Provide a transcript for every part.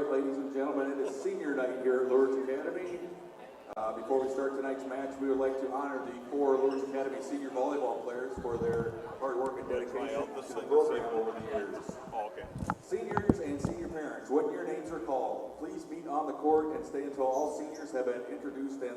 right, ladies and gentlemen, it is senior night here at Lourdes Academy. Before we start tonight's match, we would like to honor the 4 Lourdes Academy senior volleyball players for their hard work and dedication to the program over the years. Seniors and senior parents, when your names are called, please meet on the court and stay until all seniors have been introduced and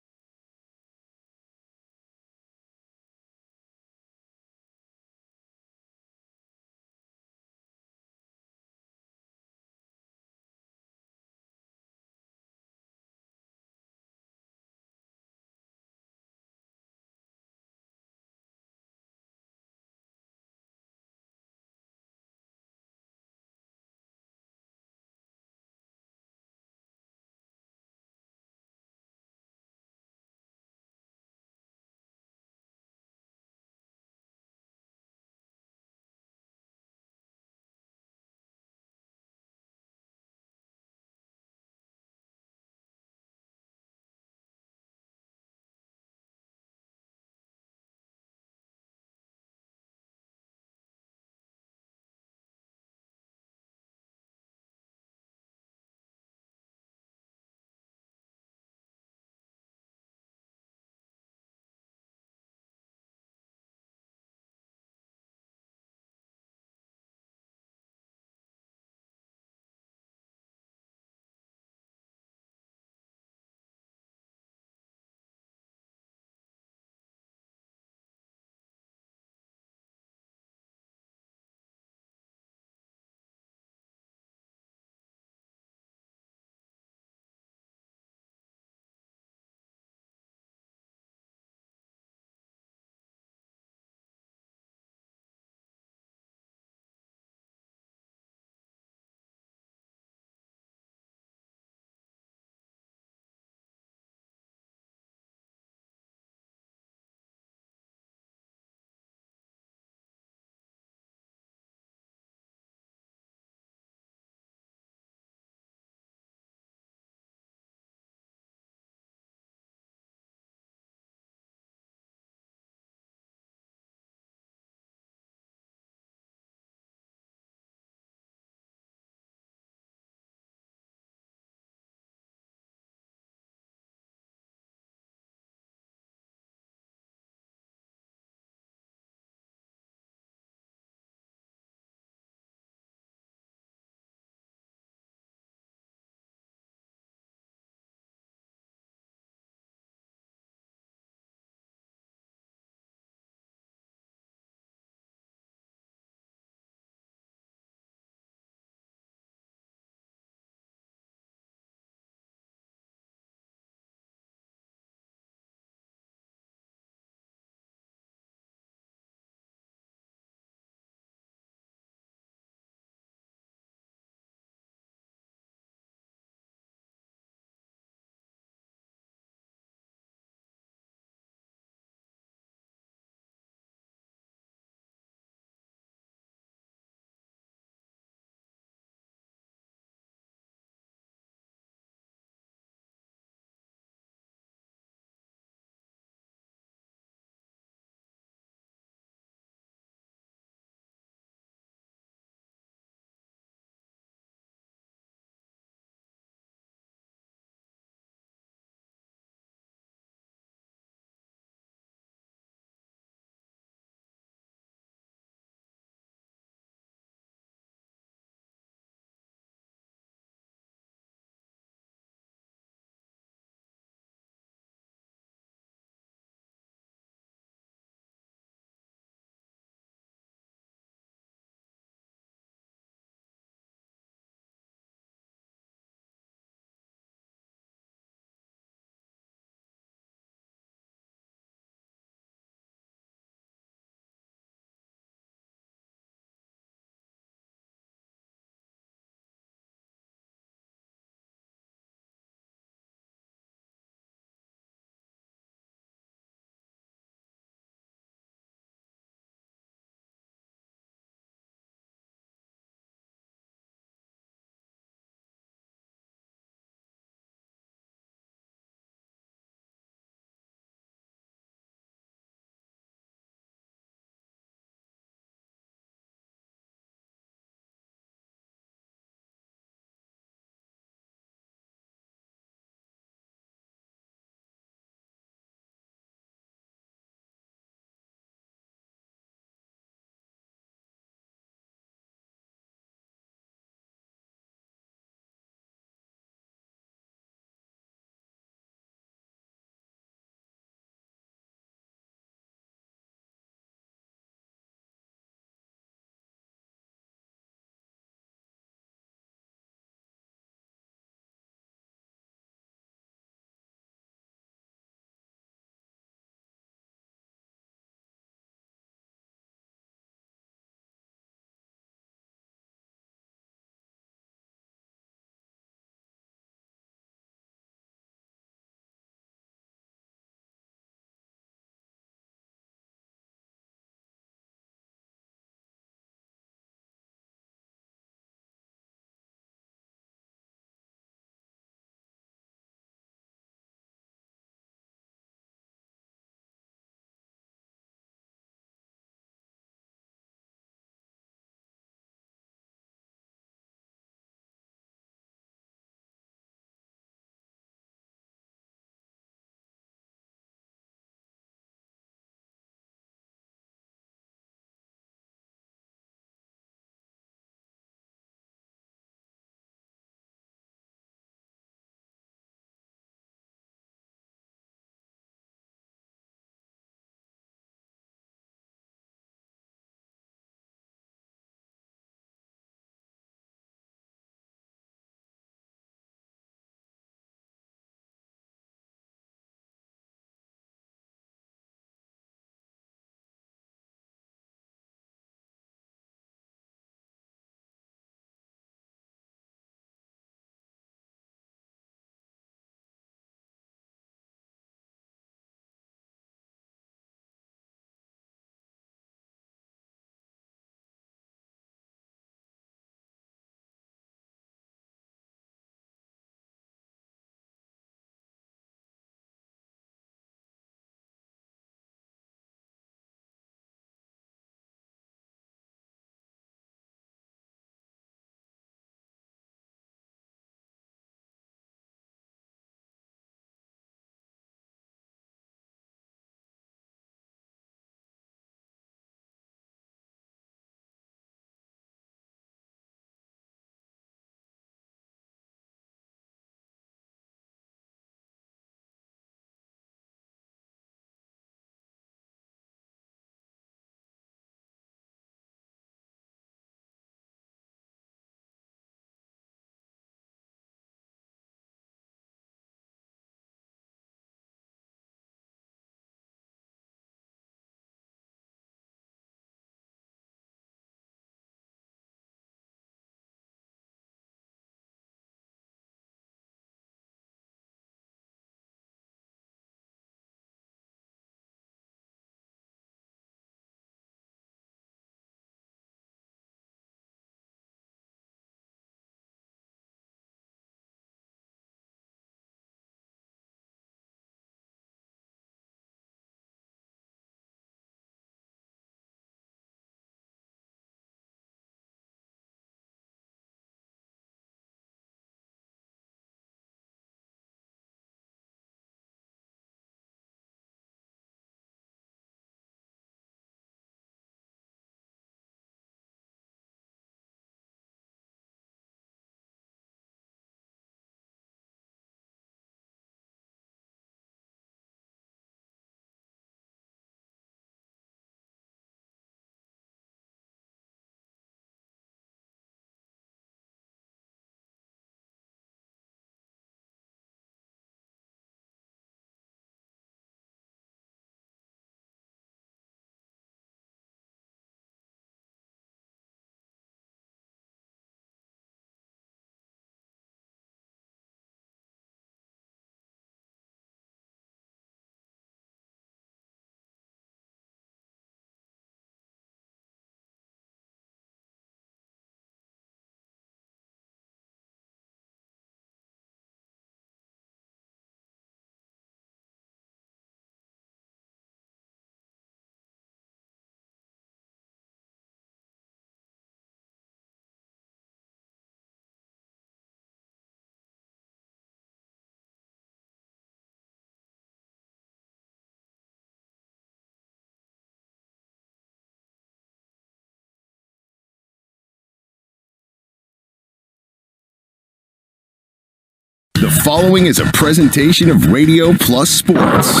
following is a presentation of Radio Plus Sports.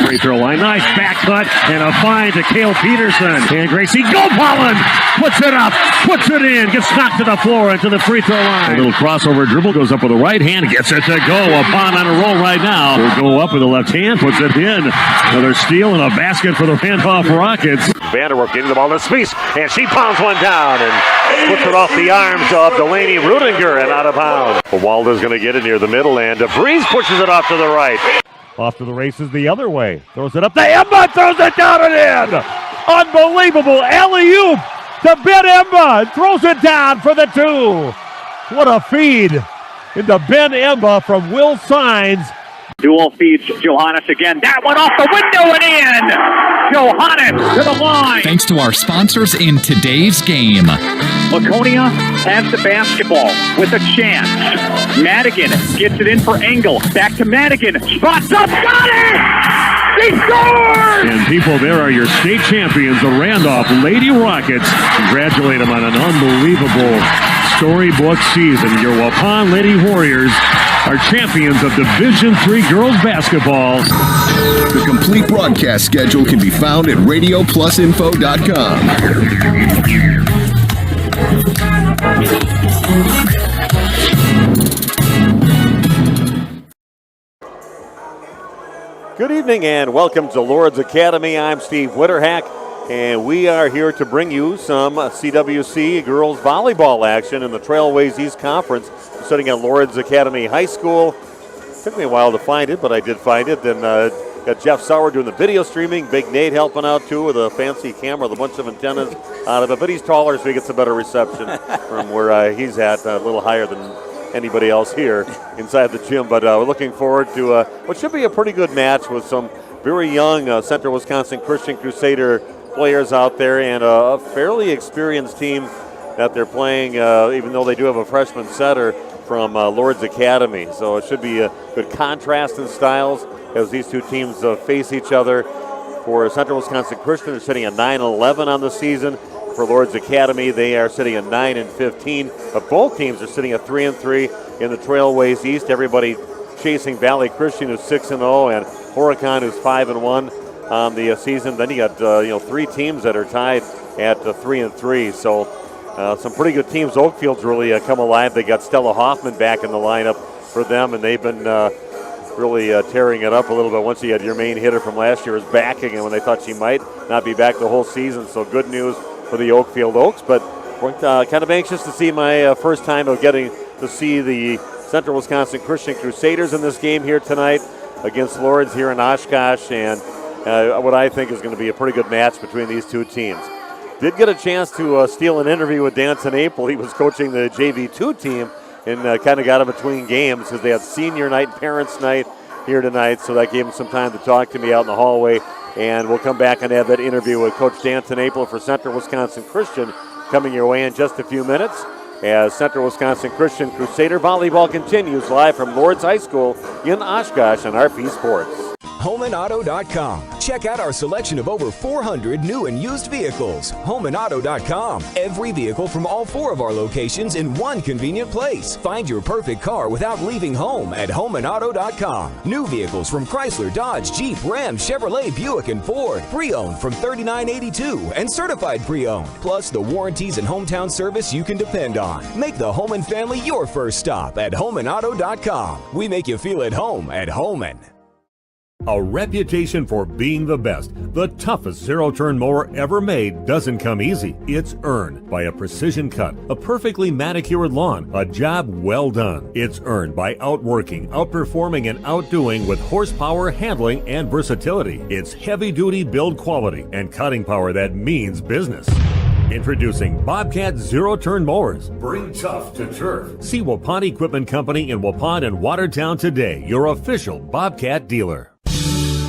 Free throw line, nice back cut, and a find to Cale Peterson. And Gracie, go Pollen! Puts it up, puts it in, gets knocked to the floor into the free throw line. A little crossover dribble, goes up with the right hand, gets it to go. Upon on a roll right now. Will go up with the left hand, puts it in. Another steal and a basket for the Randolph Rockets. Vanderwerf getting the ball to Spies, and she pounds one down and puts it off the arms of Delaney Rudinger and out of bounds. Walder's going to get it near the middle, and DeVries pushes it off to the right. Off to the races the other way. Throws it up to Emba, throws it down and in. Unbelievable alley-oop to Ben Emba. Throws it down for the two. What a feed into Ben Emba from Will Sines. Dual feeds Johannes again. That one off the window and in. Johannes to the line. Thanks to our sponsors in today's game. Laconia has the basketball with a chance. Madigan gets it in for Engel. Back to Madigan. Spots up. Got it! He scores! And people, there are your state champions, the Randolph Lady Rockets. Congratulate them on an unbelievable storybook season. Your Waupun Lady Warriors are champions of Division III girls basketball. The complete broadcast schedule can be found at RadioPlusInfo.com. Good evening and welcome to Lourdes Academy. I'm Steve Witterhack, and we are here to bring you some CWC girls volleyball action in the Trailways East Conference. I'm sitting at Lourdes Academy High School. Took me a while to find it, but I did find it. Then got Jeff Sauer doing the video streaming. Big Nate helping out too with a fancy camera with a bunch of antennas out of it. But he's taller, so he gets a better reception from where he's at, a little higher than anybody else here inside the gym. But we're looking forward to what should be a pretty good match with some very young Central Wisconsin Christian Crusader players out there and a fairly experienced team that they're playing, even though they do have a freshman setter from Lourdes Academy. So it should be a good contrast in styles as these two teams face each other. For Central Wisconsin Christian, they're sitting at 9-11 on the season. For Lourdes Academy, they are sitting at 9-15. But both teams are sitting at 3-3 in the Trailways East. Everybody chasing Valley Christian, who's 6-0, and Horicon, who's 5-1 on the season. Then you got three teams that are tied at 3-3. So some pretty good teams. Oakfield's really come alive. They got Stella Hoffman back in the lineup for them, and they've been really tearing it up a little bit. Once you had your main hitter from last year is back again when they thought she might not be back the whole season. So good news for the Oakfield Oaks. But we're kind of anxious to see my first time of getting to see the Central Wisconsin Christian Crusaders in this game here tonight against Lourdes here in Oshkosh, and what I think is going to be a pretty good match between these two teams. Did get a chance to steal an interview with Danton Apel. He was coaching the JV2 team and kind of got in between games because they had senior night and parents night here tonight, so that gave him some time to talk to me out in the hallway. And we'll come back and have that interview with Coach Danton Apel for Central Wisconsin Christian coming your way in just a few minutes as Central Wisconsin Christian Crusader volleyball continues live from Lourdes High School in Oshkosh on RP Sports. HomeandAuto.com. Check out our selection of over 400 new and used vehicles. HomeandAuto.com. Every vehicle from all four of our locations in one convenient place. Find your perfect car without leaving home at HomeandAuto.com. New vehicles from Chrysler, Dodge, Jeep, Ram, Chevrolet, Buick, and Ford. Pre-owned from $39.82 and certified pre-owned. Plus the warranties and hometown service you can depend on. Make the Holman family your first stop at HomeandAuto.com. We make you feel at home at Holman. A reputation for being the best, the toughest zero-turn mower ever made doesn't come easy. It's earned by a precision cut, a perfectly manicured lawn, a job well done. It's earned by outworking, outperforming, and outdoing with horsepower, handling, and versatility. It's heavy-duty build quality and cutting power that means business. Introducing Bobcat Zero-Turn Mowers. Bring tough to turf. See Waupun Equipment Company in Waupun and Watertown today, your official Bobcat dealer.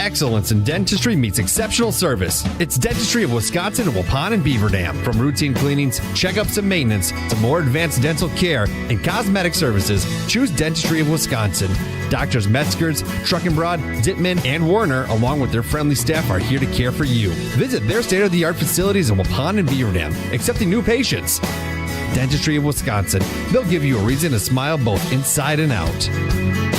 Excellence in dentistry meets exceptional service. It's Dentistry of Wisconsin in Waupun and Beaver Dam. From routine cleanings, checkups, and maintenance to more advanced dental care and cosmetic services, choose Dentistry of Wisconsin. Doctors Metzger's, Truckenbrod, Dittman, and Warner, along with their friendly staff, are here to care for you. Visit their state-of-the-art facilities in Waupun and Beaver Dam, accepting new patients. Dentistry of Wisconsin. They'll give you a reason to smile both inside and out.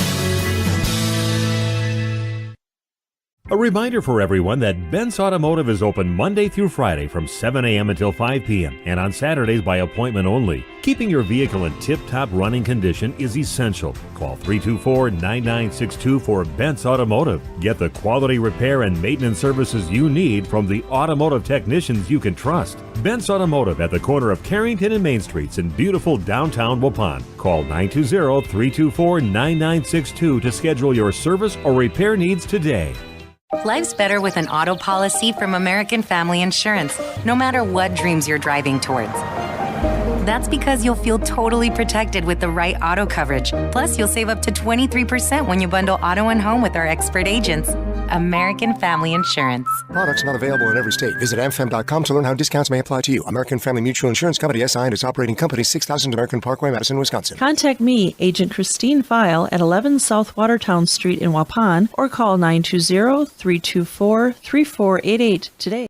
A reminder for everyone that Ben's Automotive is open Monday through Friday from 7 a.m. until 5 p.m. and on Saturdays by appointment only. Keeping your vehicle in tip-top running condition is essential. Call 324-9962 for Ben's Automotive. Get the quality repair and maintenance services you need from the automotive technicians you can trust. Ben's Automotive at the corner of Carrington and Main Streets in beautiful downtown Waupun. Call 920-324-9962 to schedule your service or repair needs today. Life's better with an auto policy from American Family Insurance, no matter what dreams you're driving towards. That's because you'll feel totally protected with the right auto coverage. Plus, you'll save up to 23% when you bundle auto and home with our expert agents. American Family Insurance. Products not available in every state. Visit amfam.com to learn how discounts may apply to you. American Family Mutual Insurance Company, SI, and its operating company, 6000 American Parkway, Madison, Wisconsin. Contact me, Agent Christine File, at 11 South Watertown Street in Waupun, or call 920-324-3488 today.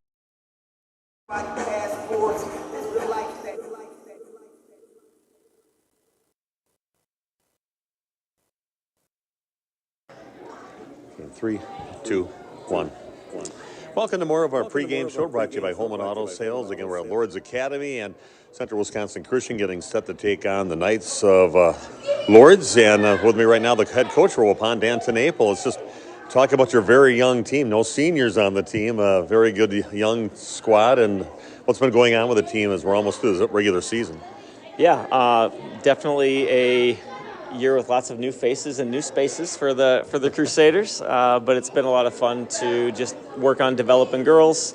In 3, 2, 1. Welcome to more of our pregame show brought to you by Holman Auto Sales. Again, we're at Lourdes Academy and Central Wisconsin Christian getting set to take on the Knights of Lourdes. And with me right now, the head coach for Waupun, Dan Tenaple. Let's just talk about your very young team. No seniors on the team. A very good young squad. And what's been going on with the team as we're almost through the regular season? Yeah, definitely a year with lots of new faces and new spaces for the Crusaders, but it's been a lot of fun to just work on developing girls.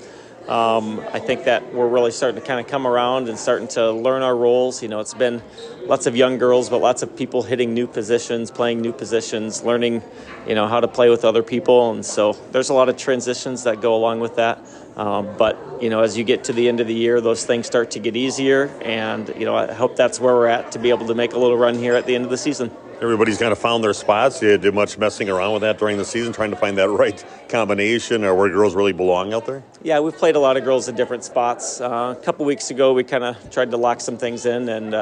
I think that we're really starting to kind of come around and starting to learn our roles. You know, it's been lots of young girls, but lots of people hitting new positions, playing new positions, learning, you know, how to play with other people. And so there's a lot of transitions that go along with that. But, you know, as you get to the end of the year, those things start to get easier. And, you know, I hope that's where we're at to be able to make a little run here at the end of the season. Everybody's kind of found their spots. You did much messing around with that during the season, trying to find that right combination or where girls really belong out there? Yeah, we've played a lot of girls in different spots. A couple weeks ago, we kind of tried to lock some things in, and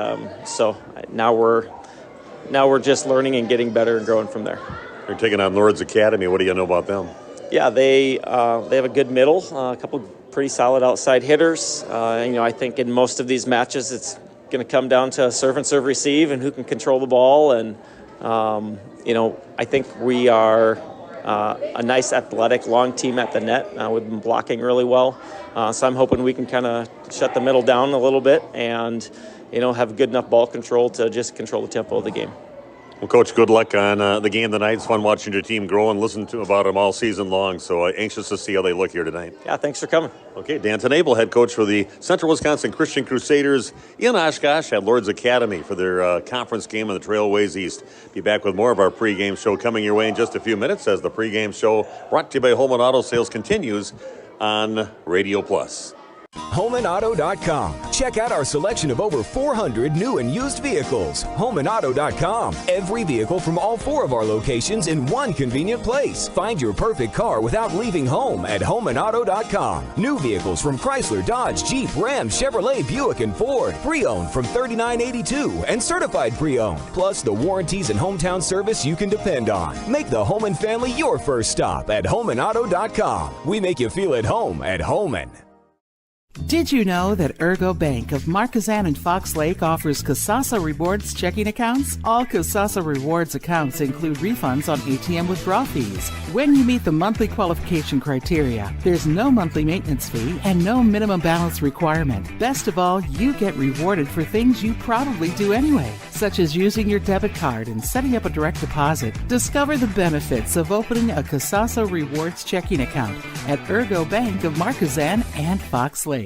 so now we're just learning and getting better and growing from there. You're taking on Lourdes Academy. What do you know about them? Yeah, they have a good middle, a couple pretty solid outside hitters. You know, I think in most of these matches, it's going to come down to serve and serve receive and who can control the ball. And, you know, I think we are a nice athletic long team at the net. We've been blocking really well. So I'm hoping we can kind of shut the middle down a little bit and, you know, have good enough ball control to just control the tempo of the game. Well, Coach, good luck on the game tonight. It's fun watching your team grow and listen to about them all season long. So anxious to see how they look here tonight. Yeah, thanks for coming. Okay, Dan Tenaple, head coach for the Central Wisconsin Christian Crusaders in Oshkosh at Lourdes Academy for their conference game in the Trailways East. Be back with more of our pregame show coming your way in just a few minutes as the pregame show brought to you by Holman Auto Sales continues on Radio Plus. HomeandAuto.com. Check out our selection of over 400 new and used vehicles. HomeandAuto.com. Every vehicle from all 4 of our locations in one convenient place. Find your perfect car without leaving home at HomeandAuto.com. New vehicles from Chrysler, Dodge, Jeep, Ram, Chevrolet, Buick, and Ford. Pre-owned from $39.82 and certified pre-owned. Plus the warranties and hometown service you can depend on. Make the Holman family your first stop at HomeandAuto.com. We make you feel at home at Holman. Did you know that Ergo Bank of Marquezan and Fox Lake offers Kasasa Rewards checking accounts? All Kasasa Rewards accounts include refunds on ATM withdrawal fees. When you meet the monthly qualification criteria, there's no monthly maintenance fee and no minimum balance requirement. Best of all, you get rewarded for things you probably do anyway, such as using your debit card and setting up a direct deposit. Discover the benefits of opening a Kasasa Rewards checking account at Ergo Bank of Marquezan and Fox Lake.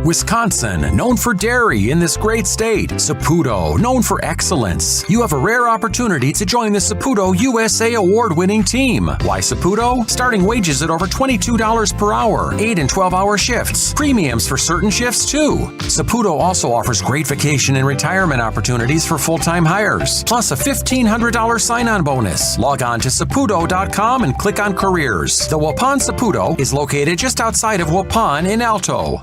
Wisconsin, known for dairy in this great state. Saputo, known for excellence. You have a rare opportunity to join the Saputo USA award-winning team. Why Saputo? Starting wages at over $22 per hour, 8 and 12-hour shifts. Premiums for certain shifts, too. Saputo also offers great vacation and retirement opportunities for full-time hires, plus a $1,500 sign-on bonus. Log on to Saputo.com and click on Careers. The Waupun Saputo is located just outside of Waupun in Alto.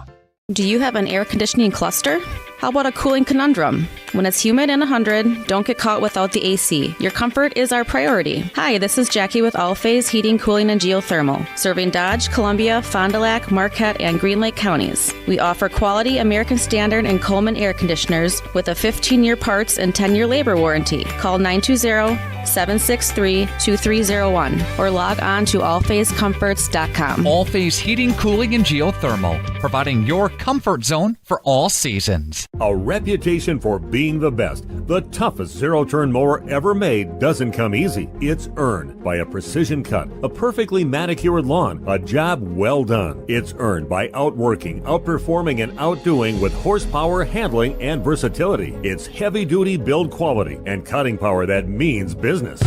Do you have an air conditioning cluster? How about a cooling conundrum? When it's humid and 100, don't get caught without the AC. Your comfort is our priority. Hi, this is Jackie with All-Phase Heating, Cooling, and Geothermal, serving Dodge, Columbia, Fond du Lac, Marquette, and Green Lake counties. We offer quality American Standard and Coleman air conditioners with a 15-year parts and 10-year labor warranty. Call 920-763-2301 or log on to allphasecomforts.com. All-Phase Heating, Cooling, and Geothermal, providing your comfort zone for all seasons. A reputation for being the best, the toughest zero-turn mower ever made doesn't come easy. It's earned by a precision cut, a perfectly manicured lawn, a job well done. It's earned by outworking, outperforming, and outdoing with horsepower, handling, and versatility. It's heavy-duty build quality and cutting power that means business.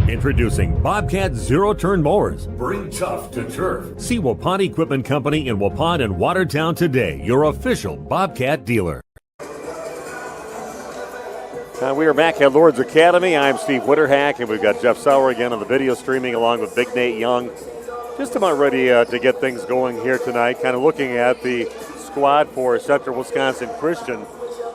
Introducing Bobcat Zero-Turn Mowers. Bring tough to turf. See Waupun Equipment Company in Waupun and Watertown today, your official Bobcat dealer. We are back at Lourdes Academy. I'm Steve Witterhack, and we've got Jeff Sauer again on the video streaming along with Big Nate Young. Just about ready to get things going here tonight, kind of looking at the squad for Central Wisconsin Christian.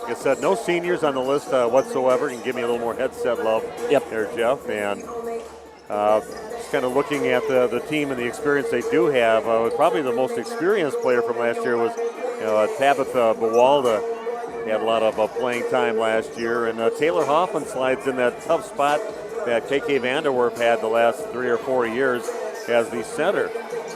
Like I said, no seniors on the list whatsoever. You can give me a little more headset love there, Jeff. And just kind of looking at the team and the experience they do have. Probably the most experienced player from last year was Tabitha Bawalda. He had a lot of playing time last year. And Taylor Hoffman slides in that tough spot that KK Vanderwerf had the last 3 or 4 years as the center.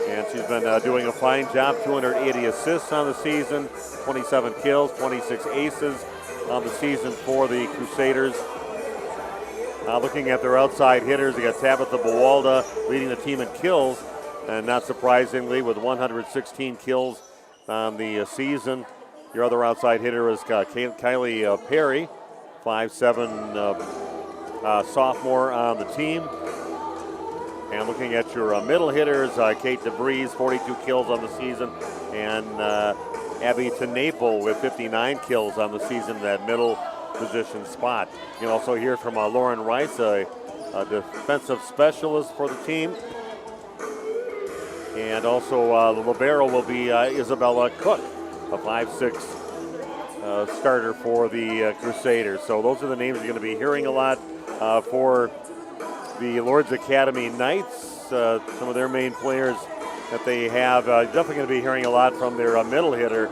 And she's been doing a fine job, 280 assists on the season, 27 kills, 26 aces on the season for the Crusaders. Looking at their outside hitters, they got Tabitha Bawalda leading the team in kills, and not surprisingly with 116 kills on the season. Your other outside hitter is Kylie Perry, 5'7" sophomore on the team. And looking at your middle hitters, Kate DeVries, 42 kills on the season, and Abby Tenaple with 59 kills on the season, that middle position spot. You can also hear from Lauren Rice, a defensive specialist for the team. And also the libero will be Isabella Cook, a 5'6" starter for the Crusaders. So those are the names you're going to be hearing a lot for the Lourdes Academy Knights. Some of their main players that they have. Definitely going to be hearing a lot from their middle hitter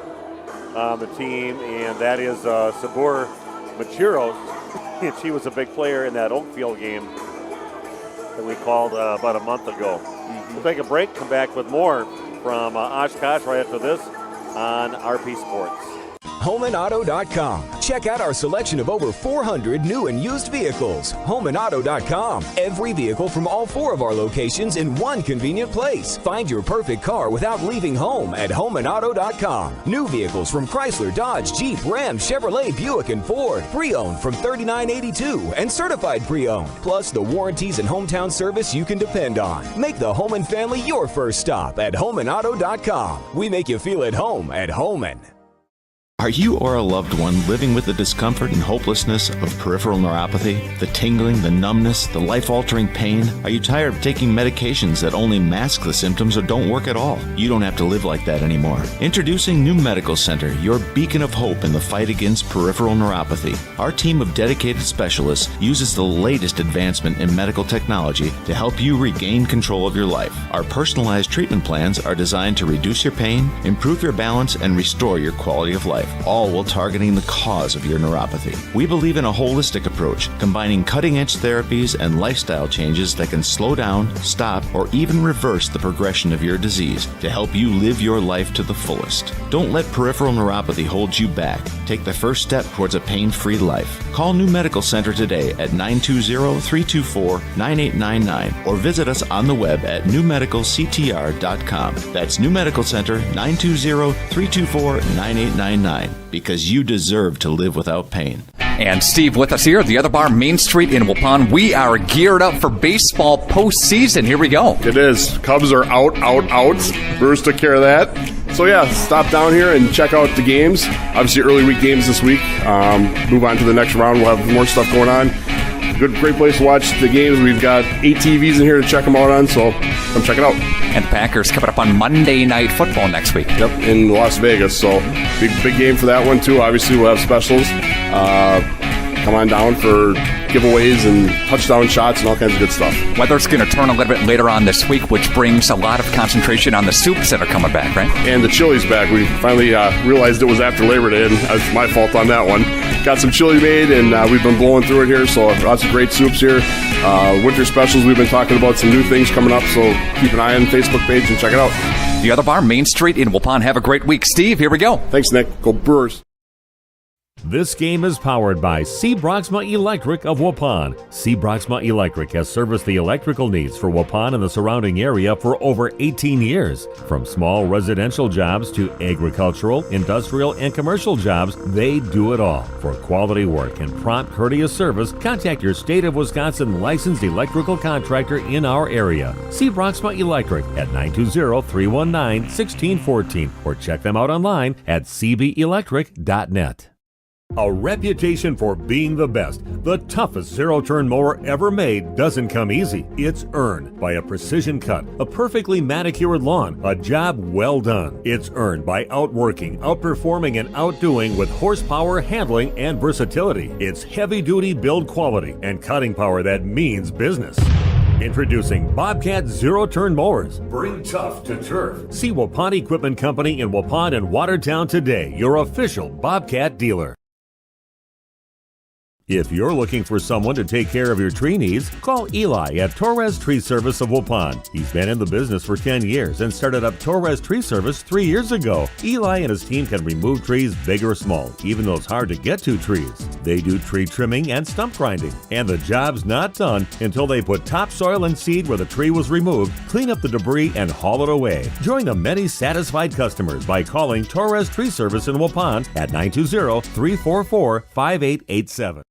on the team, and that is Sabur Machiros. She was a big player in that Oakfield game that we called about a month ago. We'll take a break, come back with more from Oshkosh right after this on RP Sports. HomeandAuto.com. Check out our selection of over 400 new and used vehicles. HomeandAuto.com. Every vehicle from all 4 of our locations in one convenient place. Find your perfect car without leaving home at HomeandAuto.com. New vehicles from Chrysler, Dodge, Jeep, Ram, Chevrolet, Buick, and Ford. Pre-owned from $39.82 and certified pre-owned. Plus the warranties and hometown service you can depend on. Make the Home and Family your first stop at HomeandAuto.com. We make you feel at home at Homan. Are you or a loved one living with the discomfort and hopelessness of peripheral neuropathy? The tingling, the numbness, the life-altering pain? Are you tired of taking medications that only mask the symptoms or don't work at all? You don't have to live like that anymore. Introducing New Medical Center, your beacon of hope in the fight against peripheral neuropathy. Our team of dedicated specialists uses the latest advancement in medical technology to help you regain control of your life. Our personalized treatment plans are designed to reduce your pain, improve your balance, and restore your quality of life, all while targeting the cause of your neuropathy. We believe in a holistic approach, combining cutting-edge therapies and lifestyle changes that can slow down, stop, or even reverse the progression of your disease to help you live your life to the fullest. Don't let peripheral neuropathy hold you back. Take the first step towards a pain-free life. Call New Medical Center today at 920-324-9899 or visit us on the web at newmedicalctr.com. That's New Medical Center, 920-324-9899. Because you deserve to live without pain. And Steve with us here at the Other Bar, Main Street in Waupun. We are geared up for baseball postseason. Here we go. It is. Cubs are out. Brewers took care of that. So, yeah, stop down here and check out the games. Obviously, early week games this week. Move on to the next round. We'll have more stuff going on. great place to watch the games. We've got 8 TVs in here to check them out on, so come check it out. And the Packers coming up on Monday Night Football next week. Yep, in Las Vegas, so big game for that one too. Obviously, we'll have specials. Come on down for giveaways and touchdown shots and all kinds of good stuff. Weather's going to turn a little bit later on this week, which brings a lot of concentration on the soups that are coming back, right? And the chili's back. We finally realized it was after Labor Day, and that's my fault on that one. Got some chili made, and we've been blowing through it here, so lots of great soups here. Winter specials, we've been talking about some new things coming up, so keep an eye on the Facebook page and check it out. The Other Bar, Main Street in Waupun. Have a great week. Steve, here we go. Thanks, Nick. Go Brewers. This game is powered by C. Broxma Electric of Waupun. C. Broxma Electric has serviced the electrical needs for Waupun and the surrounding area for over 18 years. From small residential jobs to agricultural, industrial, and commercial jobs, they do it all. For quality work and prompt, courteous service, contact your State of Wisconsin licensed electrical contractor in our area. C. Broxma Electric at 920-319-1614 or check them out online at cbelectric.net. A reputation for being the best, the toughest zero-turn mower ever made doesn't come easy. It's earned by a precision cut, a perfectly manicured lawn, a job well done. It's earned by outworking, outperforming, and outdoing with horsepower, handling, and versatility. It's heavy-duty build quality and cutting power that means business. Introducing Bobcat Zero-Turn Mowers. Bring tough to turf. See Waupun Equipment Company in Waupun and Watertown today, your official Bobcat dealer. If you're looking for someone to take care of your tree needs, call Eli at Torres Tree Service of Waupun. He's been in the business for 10 years and started up Torres Tree Service 3 years ago. Eli and his team can remove trees big or small, even those hard to get to trees. They do tree trimming and stump grinding, and the job's not done until they put topsoil and seed where the tree was removed, clean up the debris, and haul it away. Join the many satisfied customers by calling Torres Tree Service in Waupun at 920-344-5887.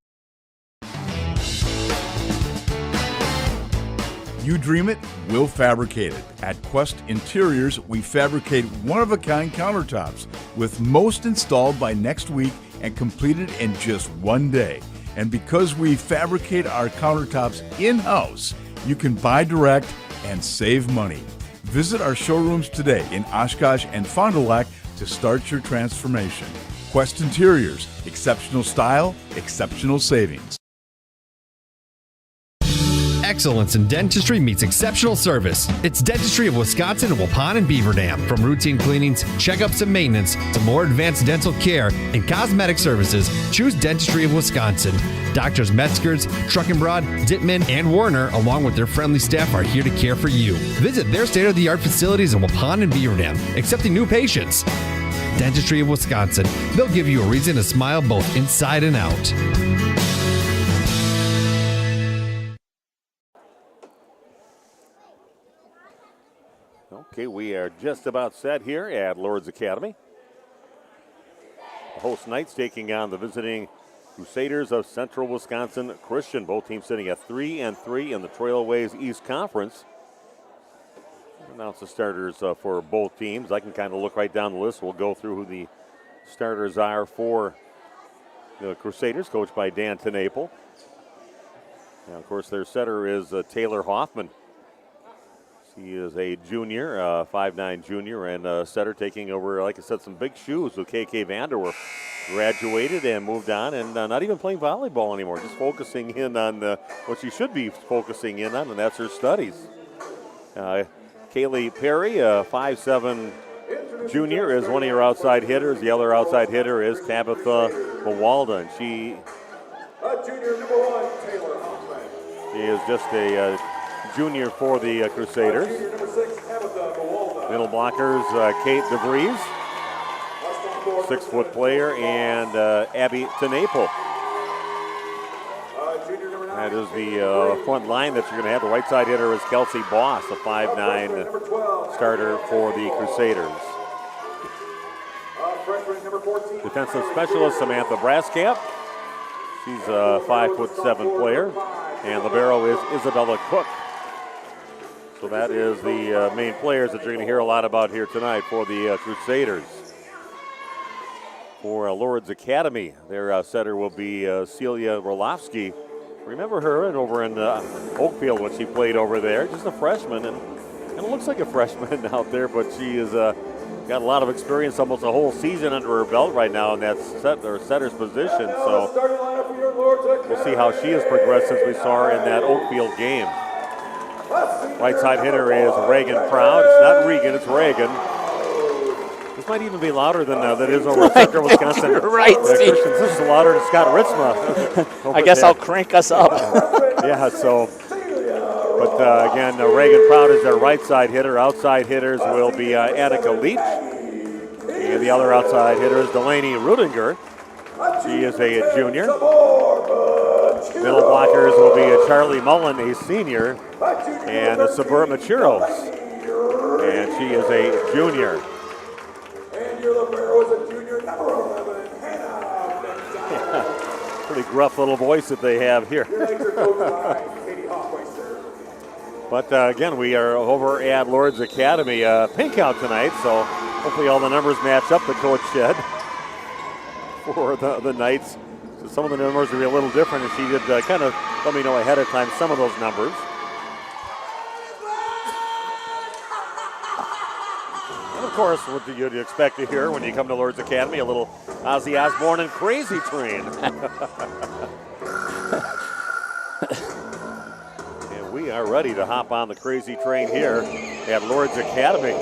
You dream it, we'll fabricate it. At Quest Interiors, we fabricate one-of-a-kind countertops, with most installed by next week and completed in just one day. And because we fabricate our countertops in-house, you can buy direct and save money. Visit our showrooms today in Oshkosh and Fond du Lac to start your transformation. Quest Interiors, exceptional style, exceptional savings. Excellence in dentistry meets exceptional service. It's Dentistry of Wisconsin in Waupun and Beaver Dam. From routine cleanings, checkups, and maintenance to more advanced dental care and cosmetic services, choose Dentistry of Wisconsin. Doctors Metzger's, Truckenbrod, Dittman, and Warner, along with their friendly staff, are here to care for you. Visit their state-of-the-art facilities in Waupun and Beaver Dam, accepting new patients. Dentistry of Wisconsin. They'll give you a reason to smile both inside and out. Okay, we are just about set here at Lourdes Academy. The host Knights taking on the visiting Crusaders of Central Wisconsin Christian. Both teams sitting at 3-3 in the Trailways East Conference. I'll announce the starters for both teams. I can kind of look right down the list. We'll go through who the starters are for the Crusaders, coached by Dan Tenaple. Now, of course, their setter is Taylor Hoffman. He is a junior, 5'9" junior, and setter taking over, like I said, some big shoes with KK Vanderwerf. Graduated and moved on and not even playing volleyball anymore, just focusing in on what she should be focusing in on, and that's her studies. Kaylee Perry, 5'7" junior, is one of your outside hitters. The other outside hitter is Tabitha Mawalda, and she is just a junior for the Crusaders. Middle blockers, Kate DeVries, 6-foot player, and Abby Tenaple. That is the front line that you're going to have. The right side hitter is Kelsey Boss, a 5'9" starter for the Crusaders. Defensive specialist Samantha Braskamp. She's a 5'7" player. And libero is Isabella Cook. So that is the main players that you're going to hear a lot about here tonight for the Crusaders. For Lourdes Academy, their setter will be Celia Roloffsky. Remember her and over in Oakfield when she played over there. Just a freshman, and it looks like a freshman out there, but she has got a lot of experience, almost a whole season under her belt right now in that setter's position. So we'll see how she has progressed since we saw her in that Oakfield game. Right side hitter is Reagan Proud. It's not Regan, it's Reagan. This might even be louder than it is over at Central Wisconsin. Right, Steve. This is louder than Scott Ritzma. I guess I'll crank us up. Yeah, so, but again, Reagan Proud is their right side hitter. Outside hitters will be Attica Leach. And the other outside hitter is Delaney Rudinger. She is a junior. Middle blockers will be Charlie Mullen, a senior, and Sabur Machuros. And she is a junior. And your libero is a junior, number 11, Hannah Benjamin. Yeah, pretty gruff little voice that they have here. But again, we are over at Lourdes Academy. Pink out tonight, so hopefully all the numbers match up, the coach said, for the Knights. So some of the numbers will be a little different, and she did kind of let me know ahead of time some of those numbers. And of course, what do you expect to hear when you come to Lourdes Academy? A little Ozzy Osbourne and Crazy Train. And we are ready to hop on the Crazy Train here at Lourdes Academy.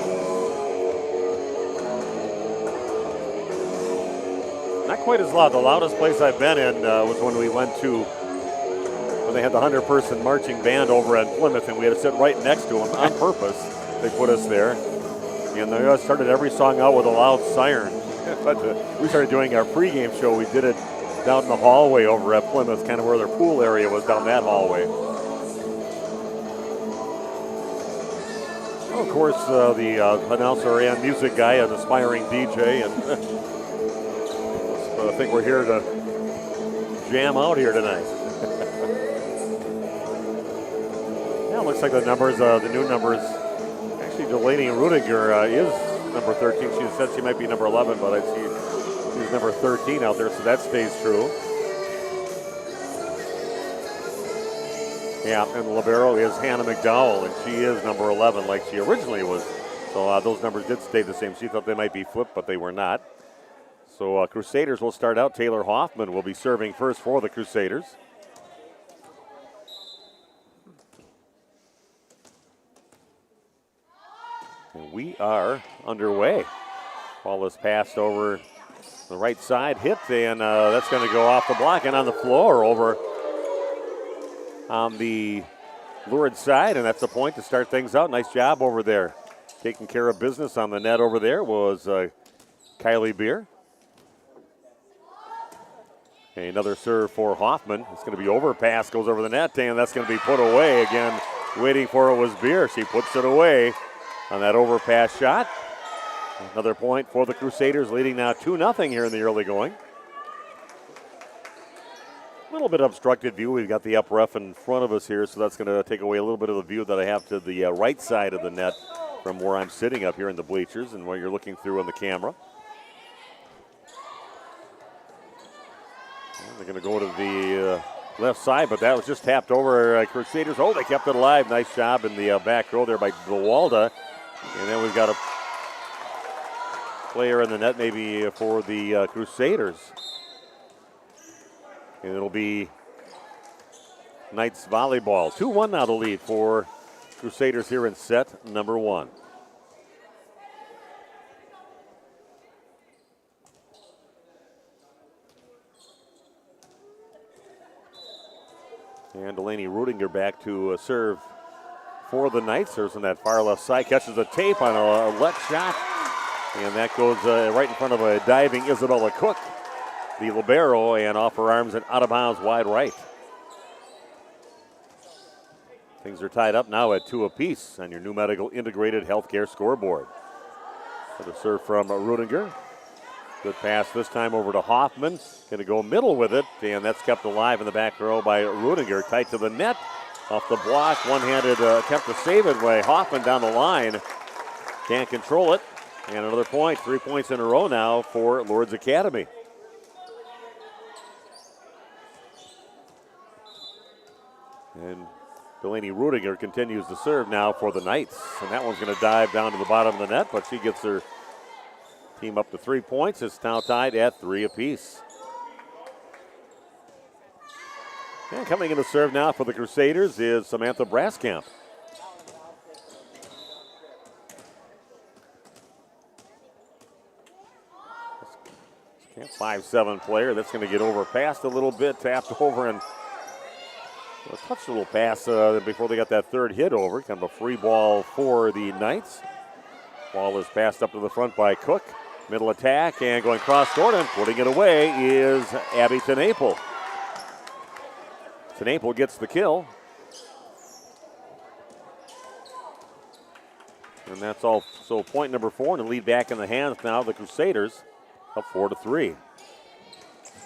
Not quite as loud. The loudest place I've been in was when we went to, when they had the 100-person marching band over at Plymouth, and we had to sit right next to them on purpose. They put us there. And they started every song out with a loud siren. But we started doing our pregame show. We did it down in the hallway over at Plymouth, kind of where their pool area was down that hallway. Well, of course, the announcer and music guy, an aspiring DJ, and I think we're here to jam out here tonight. Yeah, it looks like the numbers, the new numbers. Actually, Delaney Rudiger is number 13. She said she might be number 11, but I see she's number 13 out there, so that stays true. Yeah, and the libero is Hannah McDowell, and she is number 11 like she originally was. So those numbers did stay the same. She thought they might be flipped, but they were not. So Crusaders will start out. Taylor Hoffman will be serving first for the Crusaders. And we are underway. Ball is passed over the right side, hit, and that's going to go off the block and on the floor over on the Lourdes side, and that's the point to start things out. Nice job over there. Taking care of business on the net over there was Kylie Beer. Okay, another serve for Hoffman. It's going to be overpass, goes over the net, and that's going to be put away again. Waiting for it was Beer. She puts it away on that overpass shot. Another point for the Crusaders, leading now 2-0 here in the early going. A little bit obstructed view. We've got the up ref in front of us here, so that's going to take away a little bit of the view that I have to the right side of the net from where I'm sitting up here in the bleachers and where you're looking through on the camera. They're going to go to the left side, but that was just tapped over Crusaders. Oh, they kept it alive. Nice job in the back row there by Bewalda. And then we've got a player in the net maybe for the Crusaders. And it'll be Knights Volleyball. 2-1 now the lead for Crusaders here in set number 1. And Delaney Rudinger back to serve for the Knights. Serves on that far left side. Catches a tape on a left shot. And that goes right in front of a diving Isabella Cook, the libero, and off her arms and out of bounds wide right. Things are tied up now at 2 apiece on your new medical integrated healthcare scoreboard. So the serve from Rudinger. Good pass this time over to Hoffman. Going to go middle with it, and that's kept alive in the back row by Rudinger. Tight to the net, off the block. One-handed attempt to save it by Hoffman down the line. Can't control it. And another point, 3 points in a row now for Lourdes Academy. And Delaney Rudiger continues to serve now for the Knights. And that one's going to dive down to the bottom of the net, but she gets her team up to 3 points. It's now tied at 3 apiece. And coming in to serve now for the Crusaders is Samantha Braskamp. 5'7" player. That's going to get overpassed a little bit, tapped over, and touched a little pass before they got that third hit over. Kind of a free ball for the Knights. Ball is passed up to the front by Cook. Middle attack, and going cross-court and putting it away is Abby Tenaple. Tenaple gets the kill. And that's all. So point number 4, and the lead back in the hands now of the Crusaders, up 4-3.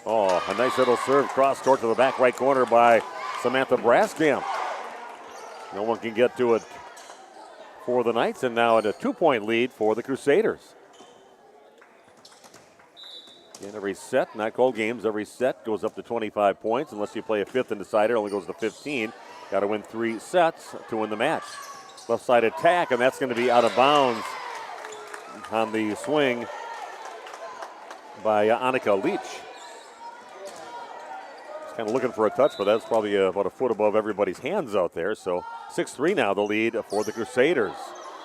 Oh, a nice little serve cross-court to the back right corner by Samantha Braskamp. No one can get to it for the Knights, and now at a 2-point lead for the Crusaders. In every set, not called games, every set goes up to 25 points. Unless you play a fifth and decider, it only goes to 15. Got to win 3 sets to win the match. Left side attack, and that's going to be out of bounds on the swing by Annika Leach. Just kind of looking for a touch, but that's probably about a foot above everybody's hands out there. So 6-3 now the lead for the Crusaders.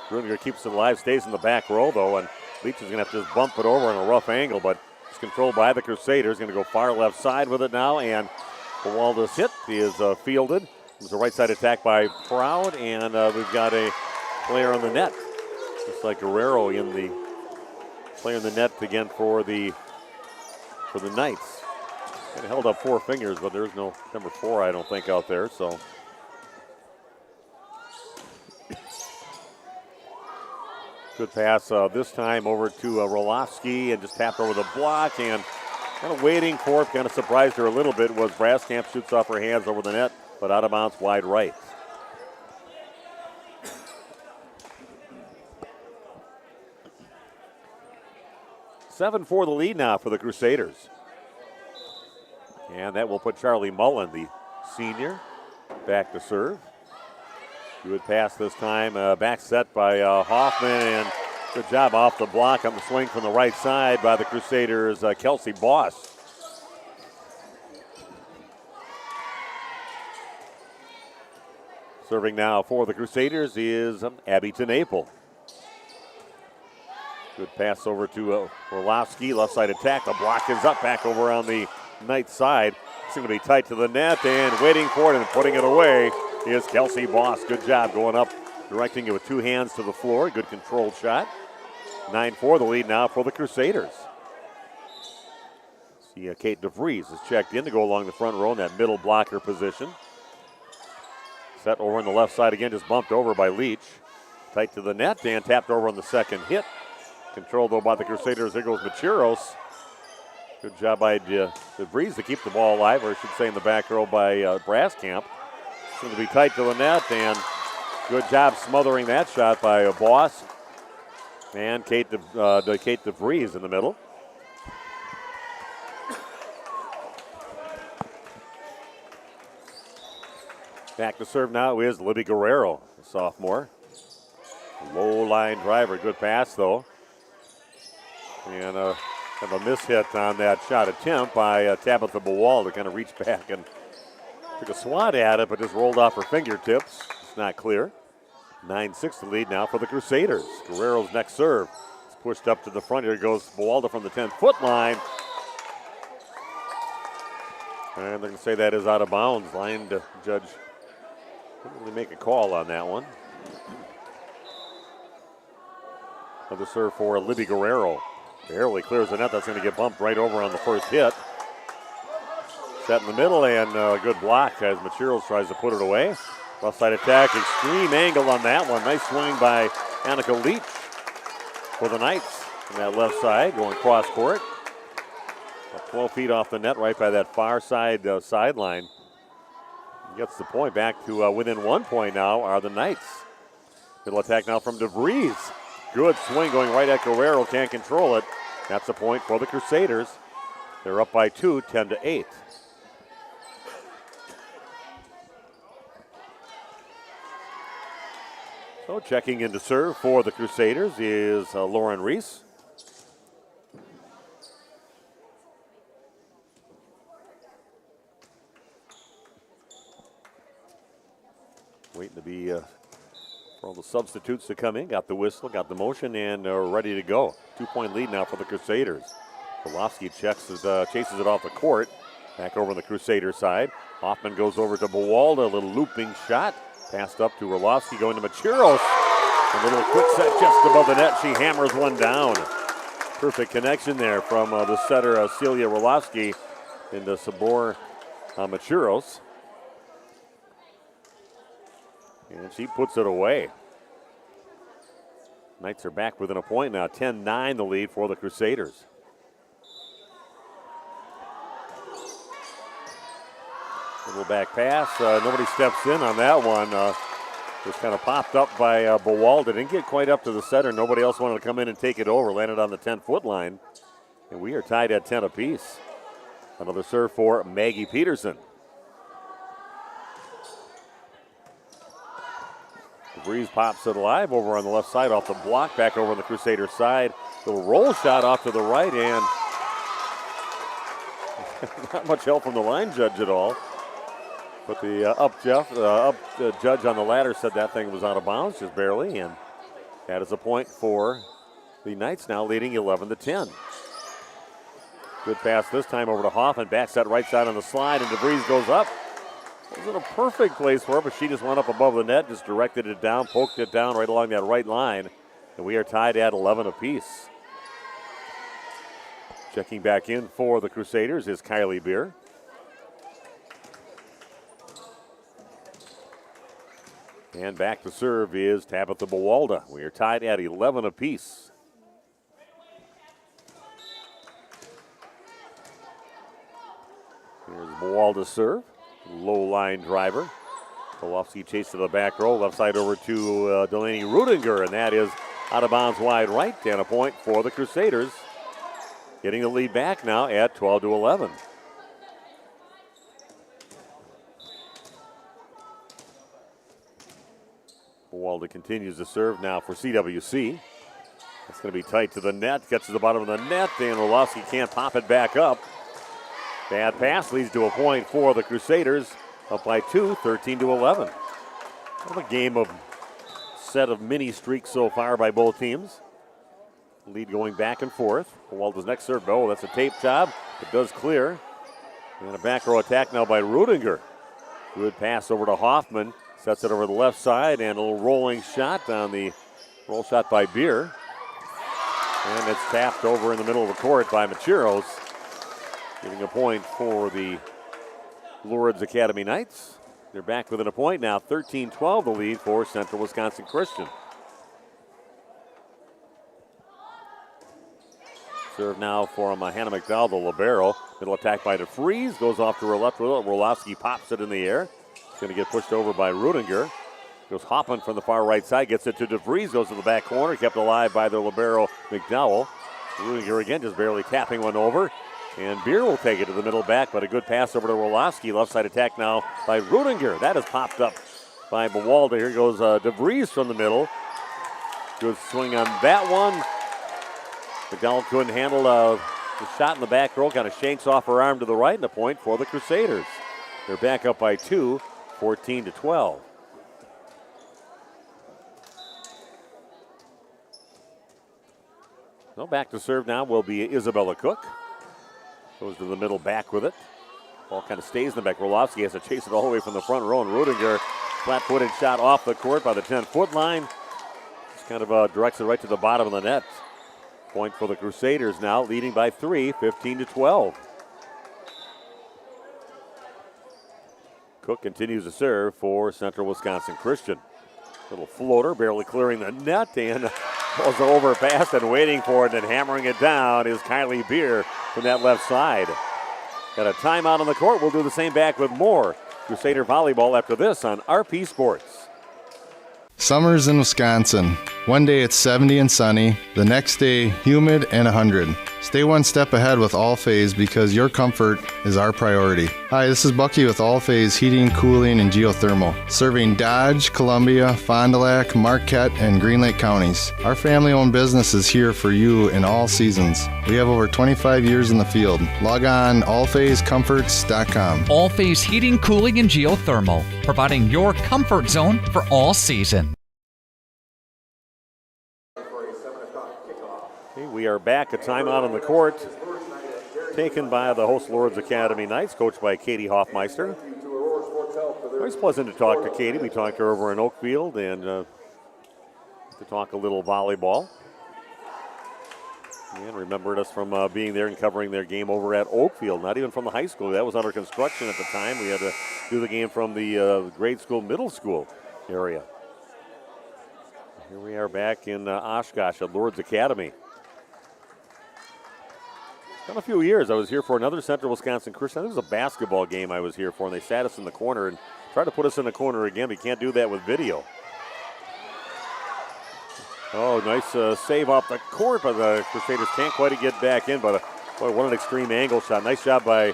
Rudiger keeps it alive, stays in the back row though, and Leach is going to have to just bump it over in a rough angle, but it's controlled by the Crusaders. Going to go far left side with it now, and Kowalda's hit is fielded. It was a right side attack by Proud, and we've got a player on the net. Looks like Guerrero in the player in the net again for the Knights. Kind of held up 4 fingers, but there's no number 4, I don't think, out there. So good pass this time over to Rolofsky, and just tapped over the block, and kind of waiting for it. Kind of surprised her a little bit was Braskamp shoots off her hands over the net, but out of bounds wide right. Seven for the lead now for the Crusaders. And that will put Charlie Mullen, the senior, back to serve. Good pass this time, back set by Hoffman, and good job off the block on the swing from the right side by the Crusaders, Kelsey Boss. Serving now for the Crusaders is Abby Tenaple. Good pass over to Orlovsky, left side attack. The block is up, back over on the Knights side. It's going to be tight to the net, and waiting for it and putting it away is Kelsey Boss. Good job going up, directing it with 2 hands to the floor. Good controlled shot. 9-4 the lead now for the Crusaders. See, Kate DeVries is checked in to go along the front row in that middle blocker position. Set over on the left side again, just bumped over by Leach. Tight to the net and tapped over on the second hit. Controlled though by the Crusaders. There goes Macheros. Good job by DeVries to keep the ball alive, or I should say in the back row by Braskamp. It's going to be tight to the net, and good job smothering that shot by Boss. And Kate DeVries in the middle. Back to serve now is Libby Guerrero, the sophomore. Low line driver, good pass though. And kind of a mishit on that shot attempt by Tabitha Bawal to kind of reach back and took a swat at it, but just rolled off her fingertips. It's not clear. 9-6 the lead now for the Crusaders. Guerrero's next serve. It's pushed up to the front. Here goes Bawalda from the 10-foot line. And they're going to say that is out of bounds. Line to judge. Didn't really make a call on that one. Another serve for Libby Guerrero. Barely clears the net. That's going to get bumped right over on the first hit. Set in the middle, and good block as Macheros tries to put it away. Left side attack, extreme angle on that one. Nice swing by Annika Leach for the Knights on that left side, going cross court. 12 feet off the net, right by that far side sideline. Gets the point back to within 1 point now are the Knights. Middle attack now from DeVries. Good swing going right at Guerrero, can't control it. That's a point for the Crusaders. They're up by 2, 10-8. So checking in to serve for the Crusaders is Lauren Reese. Waiting to be for all the substitutes to come in. Got the whistle, got the motion, and ready to go. 2-point lead now for the Crusaders. Wolofsky chases it off the court. Back over on the Crusader side. Hoffman goes over to Bawalda. A little looping shot. Passed up to Rolofsky, going to Macheros. A little quick set just above the net. She hammers one down. Perfect connection there from the setter, Celia Rolofsky, into Sabor Macheros. And she puts it away. Knights are back within a point now. 10-9 the lead for the Crusaders. Little back pass. Nobody steps in on that one. Just kind of popped up by Bawalda. Didn't get quite up to the setter. Nobody else wanted to come in and take it over. Landed on the 10-foot line. And we are tied at 10 apiece. Another serve for Maggie Peterson. Breeze pops it alive over on the left side off the block. Back over on the Crusader side. Little roll shot off to the right, and not much help from the line judge at all. But the judge on the ladder said that thing was out of bounds, just barely, and that is a point for the Knights, now leading 11-10. Good pass this time over to Hoffman. Backs that right side on the slide, and DeVries goes up. Wasn't a perfect place for it, but she just went up above the net, just directed it down, poked it down right along that right line, and we are tied at 11 apiece. Checking back in for the Crusaders is Kylie Beer. And back to serve is Tabitha Bawalda. We are tied at 11 apiece. Here's Bawalda's serve. Low line driver. Wolofsky chased to the back row. Left side over to Delaney Rudinger, and that is out of bounds wide right. And a point for the Crusaders. Getting the lead back now at 12-11. Bawalda continues to serve now for CWC. It's going to be tight to the net. Gets to the bottom of the net, and Wolofsky can't pop it back up. Bad pass leads to a point for the Crusaders. Up by 2, 13-11. A game of set of mini streaks so far by both teams. Lead going back and forth. Bawalda's next serve. Oh, that's a tape job. It does clear. And a back row attack now by Rudinger. Good pass over to Hoffman. Sets it over the left side, and a little rolling shot on the roll shot by Beer. And it's tapped over in the middle of the court by Macheros. Getting a point for the Lourdes Academy Knights. They're back within a point now. 13-12 the lead for Central Wisconsin Christian. Serve now from Hannah McDowell, the libero. Middle attack by DeVries. Goes off to her left. Rolofsky pops it in the air. It's going to get pushed over by Rudinger. Goes Hoffman from the far right side. Gets it to DeVries. Goes to the back corner. Kept alive by the libero McDowell. Rudinger again just barely tapping one over. And Beer will take it to the middle back, but a good pass over to Rolofsky. Left side attack now by Rudinger. That is popped up by Bawalda. Here goes DeVries from the middle. Good swing on that one. McDowell couldn't handle the shot in the back row. Kind of shanks off her arm to the right, and a point for the Crusaders. They're back up by 2, 14-12. So back to serve now will be Isabella Cook. Goes to the middle back with it. Ball kind of stays in the back. Rolofsky has to chase it all the way from the front row, and Rudinger, flat-footed shot off the court by the 10-foot line. Just kind of directs it right to the bottom of the net. Point for the Crusaders now, leading by 3, 15-12. Cook continues to serve for Central Wisconsin Christian. Little floater, barely clearing the net, and was overpassed, and waiting for it and hammering it down is Kylie Beer from that left side. Got a timeout on the court. We'll do the same back with more Crusader volleyball after this on RP Sports. Summers in Wisconsin. One day it's 70 and sunny, the next day humid and 100. Stay one step ahead with All-Phase because your comfort is our priority. Hi, this is Bucky with All-Phase Heating, Cooling, and Geothermal, serving Dodge, Columbia, Fond du Lac, Marquette, and Green Lake counties. Our family-owned business is here for you in all seasons. We have over 25 years in the field. Log on allphasecomforts.com. All-Phase Heating, Cooling, and Geothermal, providing your comfort zone for all season. Okay, we are back. A timeout on the court taken by the host Lourdes Academy Knights, coached by Katie Hoffmeister. Always pleasant to talk to Katie. We talked to her over in Oakfield and to talk a little volleyball. And remembered us from being there and covering their game over at Oakfield, not even from the high school. That was under construction at the time. We had to do the game from the grade school, middle school area. Here we are back in Oshkosh at Lourdes Academy. It's been a few years. I was here for another Central Wisconsin Christian. There was a basketball game I was here for, and they sat us in the corner and tried to put us in the corner again. We can't do that with video. Oh, nice save off the court, but the Crusaders can't quite get back in. But boy, what an extreme angle shot. Nice job by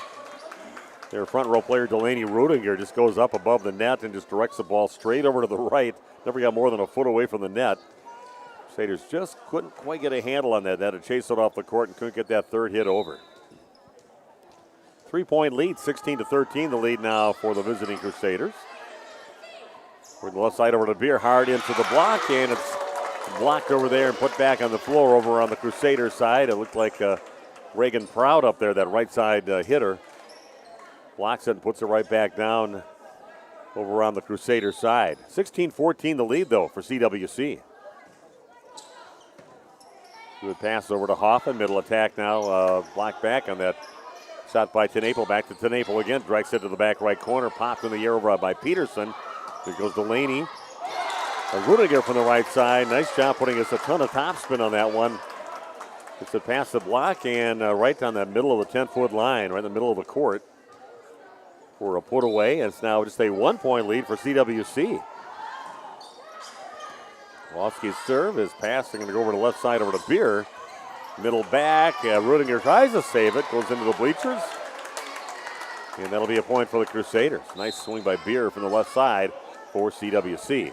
their front row player, Delaney Rudinger. Just goes up above the net and just directs the ball straight over to the right. Never got more than a foot away from the net. Crusaders just couldn't quite get a handle on that. They had to chase it off the court and couldn't get that third hit over. 3-point lead, 16-13 the lead now for the visiting Crusaders. We're the left side over to Beer, hard into the block, and it's blocked over there and put back on the floor over on the Crusaders side. It looked like Reagan Proud up there, that right side hitter. Blocks it and puts it right back down over on the Crusaders side. 16-14 the lead, though, for CWC. Good pass over to Hoffman. Middle attack now. Blocked back on that shot by Tenaple. Back to Tenaple again. Directs it to the back right corner. Popped in the air over by Peterson. There goes Delaney. Rudiger from the right side. Nice job putting us a ton of topspin on that one. It's it past the block and right down that middle of the 10-foot line, right in the middle of the court for a put away. And it's now just a 1-point lead for CWC. Wolski's serve is passing, going to go over to the left side over to Beer. Middle back, Rudiger tries to save it, goes into the bleachers. And that'll be a point for the Crusaders. Nice swing by Beer from the left side for CWC.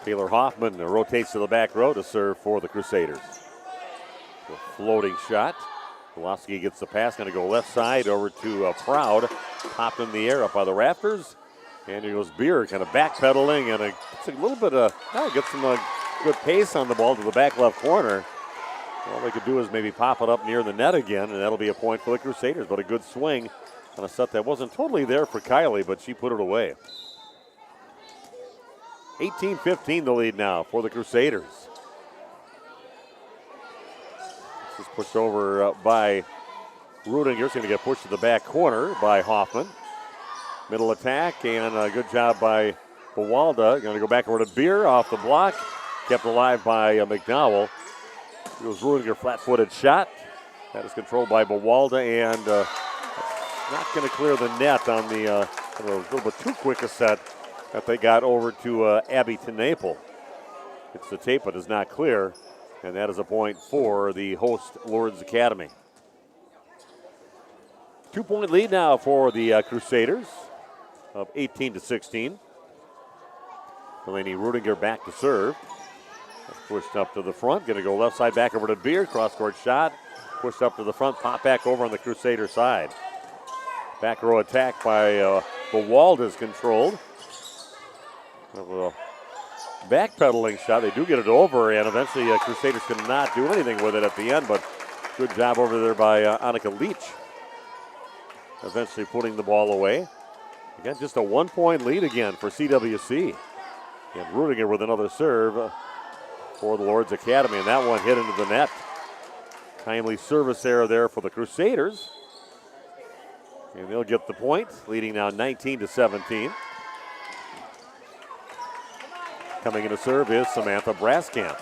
Taylor Hoffman rotates to the back row to serve for the Crusaders. A floating shot. Wolski gets the pass, going to go left side over to Proud. Popped in the air up by the rafters. And here goes Beer, kind of backpedaling, and it's a little bit of, gets some good pace on the ball to the back left corner. All they could do is maybe pop it up near the net again, and that'll be a point for the Crusaders. But a good swing on a set that wasn't totally there for Kylie, but she put it away. 18-15 the lead now for the Crusaders. This is pushed over by Rudinger. It's going to get pushed to the back corner by Hoffman. Middle attack, and a good job by Bawalda. Going to go back over to Beer off the block. Kept alive by McDowell. It was Rudinger flat-footed shot. That is controlled by Bawalda, and not going to clear the net on the a little bit too quick a set that they got over to Abby Tenaple. It's the tape, but is not clear, and that is a point for the host Lourdes Academy. 2-point lead now for the Crusaders of 18-16. Delaney Rudinger back to serve. Pushed up to the front, going to go left side back over to Beer. Cross-court shot, pushed up to the front, pop back over on the Crusader side. Back row attack by Bawalda is controlled. A backpedaling shot. They do get it over, and eventually Crusaders could not do anything with it at the end, but good job over there by Annika Leach. Eventually putting the ball away. Again, just a 1-point lead again for CWC. And Rudiger with another serve for the Lourdes Academy, and that one hit into the net. Timely service error there for the Crusaders. And they'll get the point, leading now 19-17. Coming in to serve is Samantha Braskamp.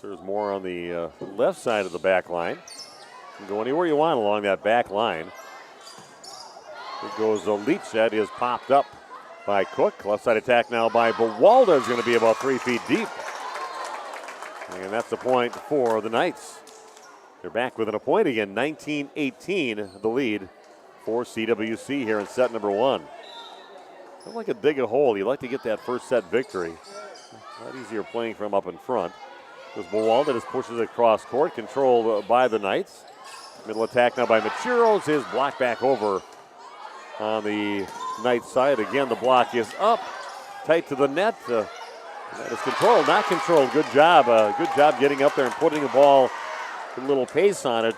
Serves more on the left side of the back line. You can go anywhere you want along that back line. Here goes a Leach. That is popped up by Cook. Left side attack now by Bawalda is going to be about 3 feet deep. And that's the point for the Knights. They're back within a point again. 19-18 the lead for CWC here in set number 1. Don't like to dig a hole. You like to get that first set victory. A lot easier playing from up in front. Because Bawalda just pushes it across court, controlled by the Knights. Middle attack now by Macheros is blocked back over on the Knights side. Again, the block is up, tight to the net. That is controlled, not controlled. Good job. Good job getting up there and putting the ball with a little pace on it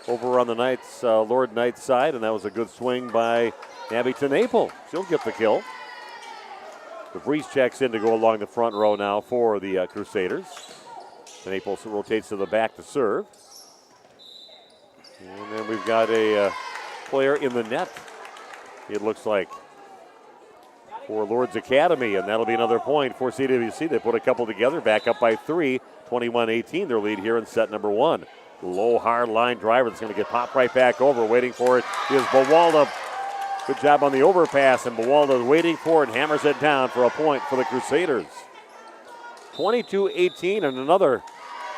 over on the Knights, Lord Knights side. And that was a good swing by Abby Tenaple. She'll get the kill. DeVries checks in to go along the front row now for the Crusaders. Tenaple rotates to the back to serve. And then we've got a player in the net, it looks like, for Lourdes Academy, and that'll be another point for CWC. They put a couple together, back up by 3, 21-18, their lead here in set number 1. Low, hard line driver that's going to get popped right back over. Waiting for it is Bawalda. Good job on the overpass, and Bawalda waiting for it, hammers it down for a point for the Crusaders. 22-18, and another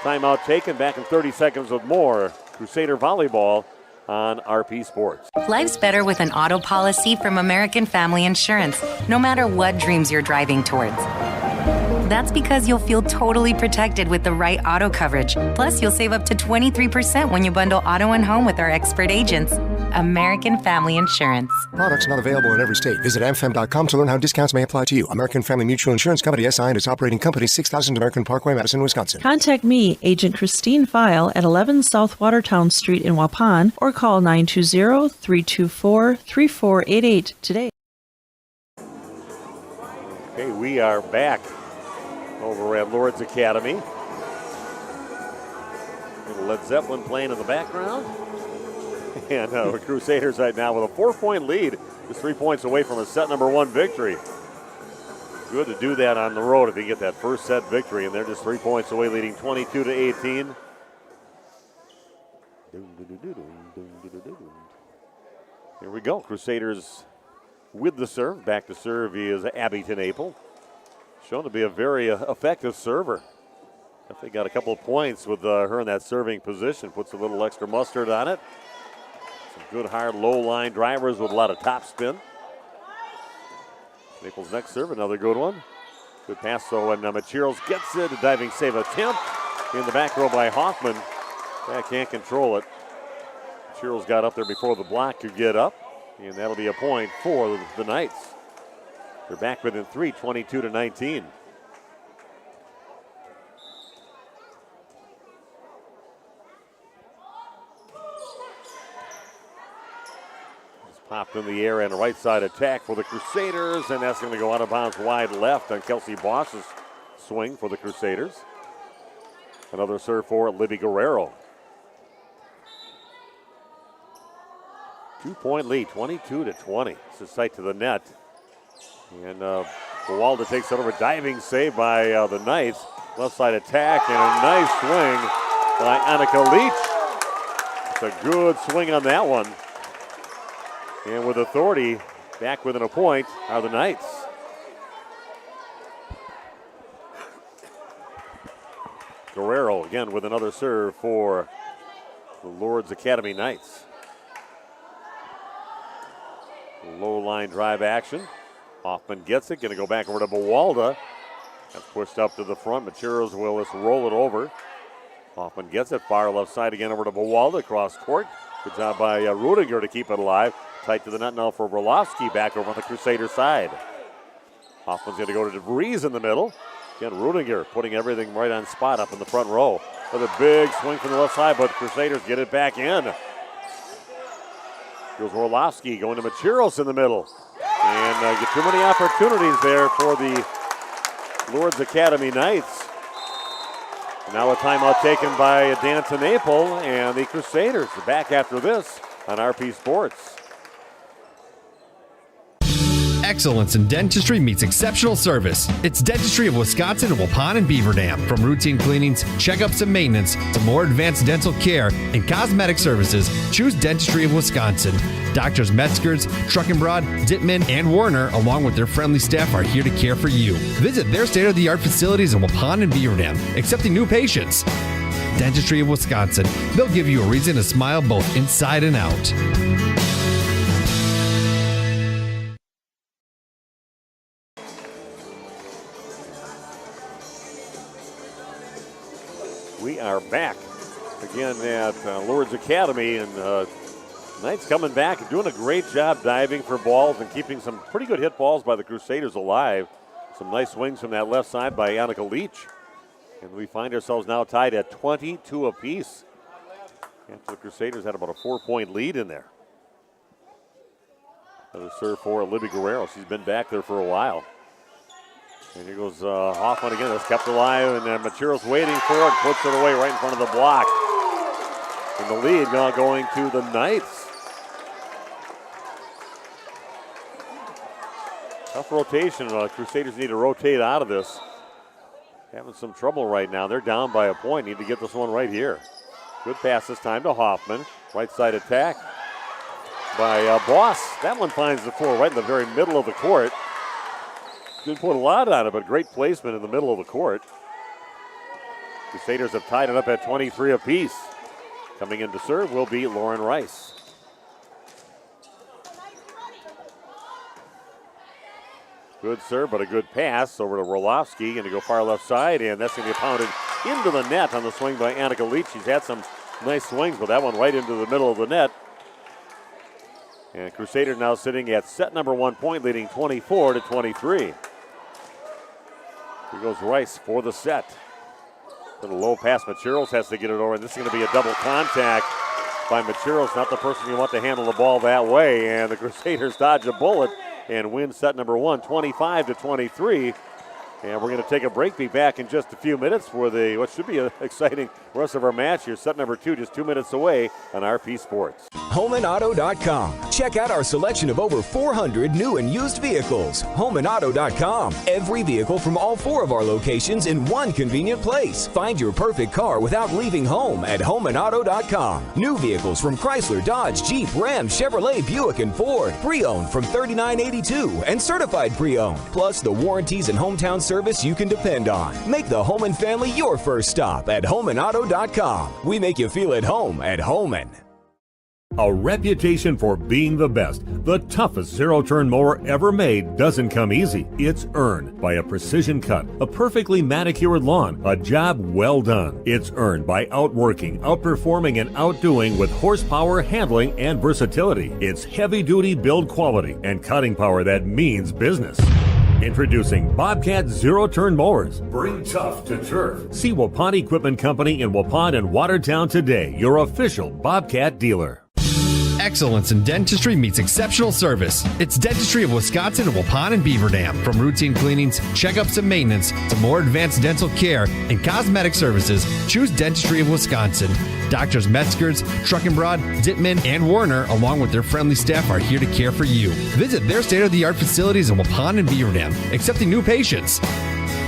timeout taken back in 30 seconds with more Crusader Volleyball on RP Sports. Life's better with an auto policy from American Family Insurance, no matter what dreams you're driving towards. That's because you'll feel totally protected with the right auto coverage. Plus, you'll save up to 23% when you bundle auto and home with our expert agents. American Family Insurance. Products not available in every state. Visit amfam.com to learn how discounts may apply to you. American Family Mutual Insurance Company, SI, and its operating company, 6000 American Parkway, Madison, Wisconsin. Contact me, Agent Christine File, at 11 South Watertown Street in Waupun, or call 920-324-3488 today. Okay, we are back over at Lourdes Academy. Little Led Zeppelin playing in the background. And the Crusaders right now with a 4-point lead, just 3 points away from a set number 1 victory. Good to do that on the road if you get that first set victory, and they're just 3 points away, leading 22-18. Here we go, Crusaders with the serve. Back to serve is Abby Tenaple. Shown to be a very effective server. Definitely got a couple of points with her in that serving position. Puts a little extra mustard on it. Some good hard low line drivers with a lot of top spin. Naples next serve, another good one. Good pass though, and Macheros gets it. A diving save attempt in the back row by Hoffman. Can't control it. Macheros got up there before the block could get up, and that'll be a point for the Knights. They're back within 3, 22-19. Popped in the air and a right side attack for the Crusaders, and that's going to go out of bounds wide left on Kelsey Boss's swing for the Crusaders. Another serve for Libby Guerrero. 2-point lead, 22-20. This is tight to the net. And Bawalda takes it over, diving save by the Knights. Left side attack and a nice swing by Annika Leach. It's a good swing on that one. And with authority, back within a point are the Knights. Guerrero again with another serve for the Lourdes Academy Knights. Low line drive action. Hoffman gets it, gonna go back over to Bawalda. That's pushed up to the front. Macheros will just roll it over. Hoffman gets it, far left side again over to Bawalda, across court. Good job by Rudiger to keep it alive. Tight to the net now for Orlovsky, back over on the Crusader side. Hoffman's going to go to DeVries in the middle. Again, Rudiger putting everything right on spot up in the front row. With a big swing from the left side, but Crusaders get it back in. Goes Orlovsky going to Macheros in the middle. And get too many opportunities there for the Lourdes Academy Knights. Now a timeout taken by Dan Tenaple, and the Crusaders are back after this on RP Sports. Excellence in dentistry meets exceptional service. It's Dentistry of Wisconsin in Waupun and Beaver Dam. From routine cleanings, checkups, and maintenance to more advanced dental care and cosmetic services, choose Dentistry of Wisconsin. Doctors Metzger's, Truckenbrod, Dittman, and Warner, along with their friendly staff, are here to care for you. Visit their state-of-the-art facilities in Waupun and Beaver Dam, accepting new patients. Dentistry of Wisconsin. They'll give you a reason to smile both inside and out. We are back again at Lourdes Academy, and Knights coming back and doing a great job diving for balls and keeping some pretty good hit balls by the Crusaders alive. Some nice swings from that left side by Annika Leach. And we find ourselves now tied at 22 apiece. After the Crusaders had about a 4-point lead in there. Another serve for Libby Guerrero. She's been back there for a while. And here goes Hoffman again. That's kept alive, and Machero's waiting for it, puts it away right in front of the block. And the lead now going to the Knights. Tough rotation. Crusaders need to rotate out of this. Having some trouble right now. They're down by a point. Need to get this one right here. Good pass this time to Hoffman. Right side attack by Boss. That one finds the floor right in the very middle of the court. Didn't put a lot on it, but great placement in the middle of the court. Crusaders have tied it up at 23 apiece. Coming in to serve will be Lauren Rice. Good serve, but a good pass over to Roloffsky. Going to go far left side, and that's going to be pounded into the net on the swing by Annika Leach. She's had some nice swings, but that one right into the middle of the net. And Crusaders now sitting at set number 1 point, leading 24-23. Here goes Rice for the set. Little low pass. Macheros has to get it over, and this is going to be a double contact by Macheros. Not the person you want to handle the ball that way, and the Crusaders dodge a bullet and win set number 1, 25-23. And we're going to take a break. Be back in just a few minutes for what should be an exciting rest of our match here. Set number 2 just 2 minutes away on RP Sports. HomeandAuto.com. Check out our selection of over 400 new and used vehicles. HomeandAuto.com. Every vehicle from all 4 of our locations in one convenient place. Find your perfect car without leaving home at HomeandAuto.com. New vehicles from Chrysler, Dodge, Jeep, Ram, Chevrolet, Buick, and Ford. Pre-owned from $39.82 and certified pre-owned. Plus the warranties and hometown service you can depend on. Make the Homan family your first stop at HomeandAuto.com. We make you feel at home at Homan. A reputation for being the best, the toughest zero-turn mower ever made doesn't come easy. It's earned by a precision cut, a perfectly manicured lawn, a job well done. It's earned by outworking, outperforming, and outdoing with horsepower, handling, and versatility. It's heavy-duty build quality and cutting power that means business. Introducing Bobcat Zero-Turn Mowers. Bring tough to turf. See Waupun Equipment Company in Waupun and Watertown today, your official Bobcat dealer. Excellence in dentistry meets exceptional service. It's Dentistry of Wisconsin in Waupun and Beaver Dam. From routine cleanings, checkups, and maintenance to more advanced dental care and cosmetic services, choose Dentistry of Wisconsin. Doctors Metzger's, Truckenbrod, Dittman, and Warner, along with their friendly staff, are here to care for you. Visit their state-of-the-art facilities in Waupun and Beaver Dam, accepting new patients.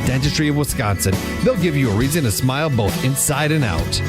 Dentistry of Wisconsin. They'll give you a reason to smile both inside and out.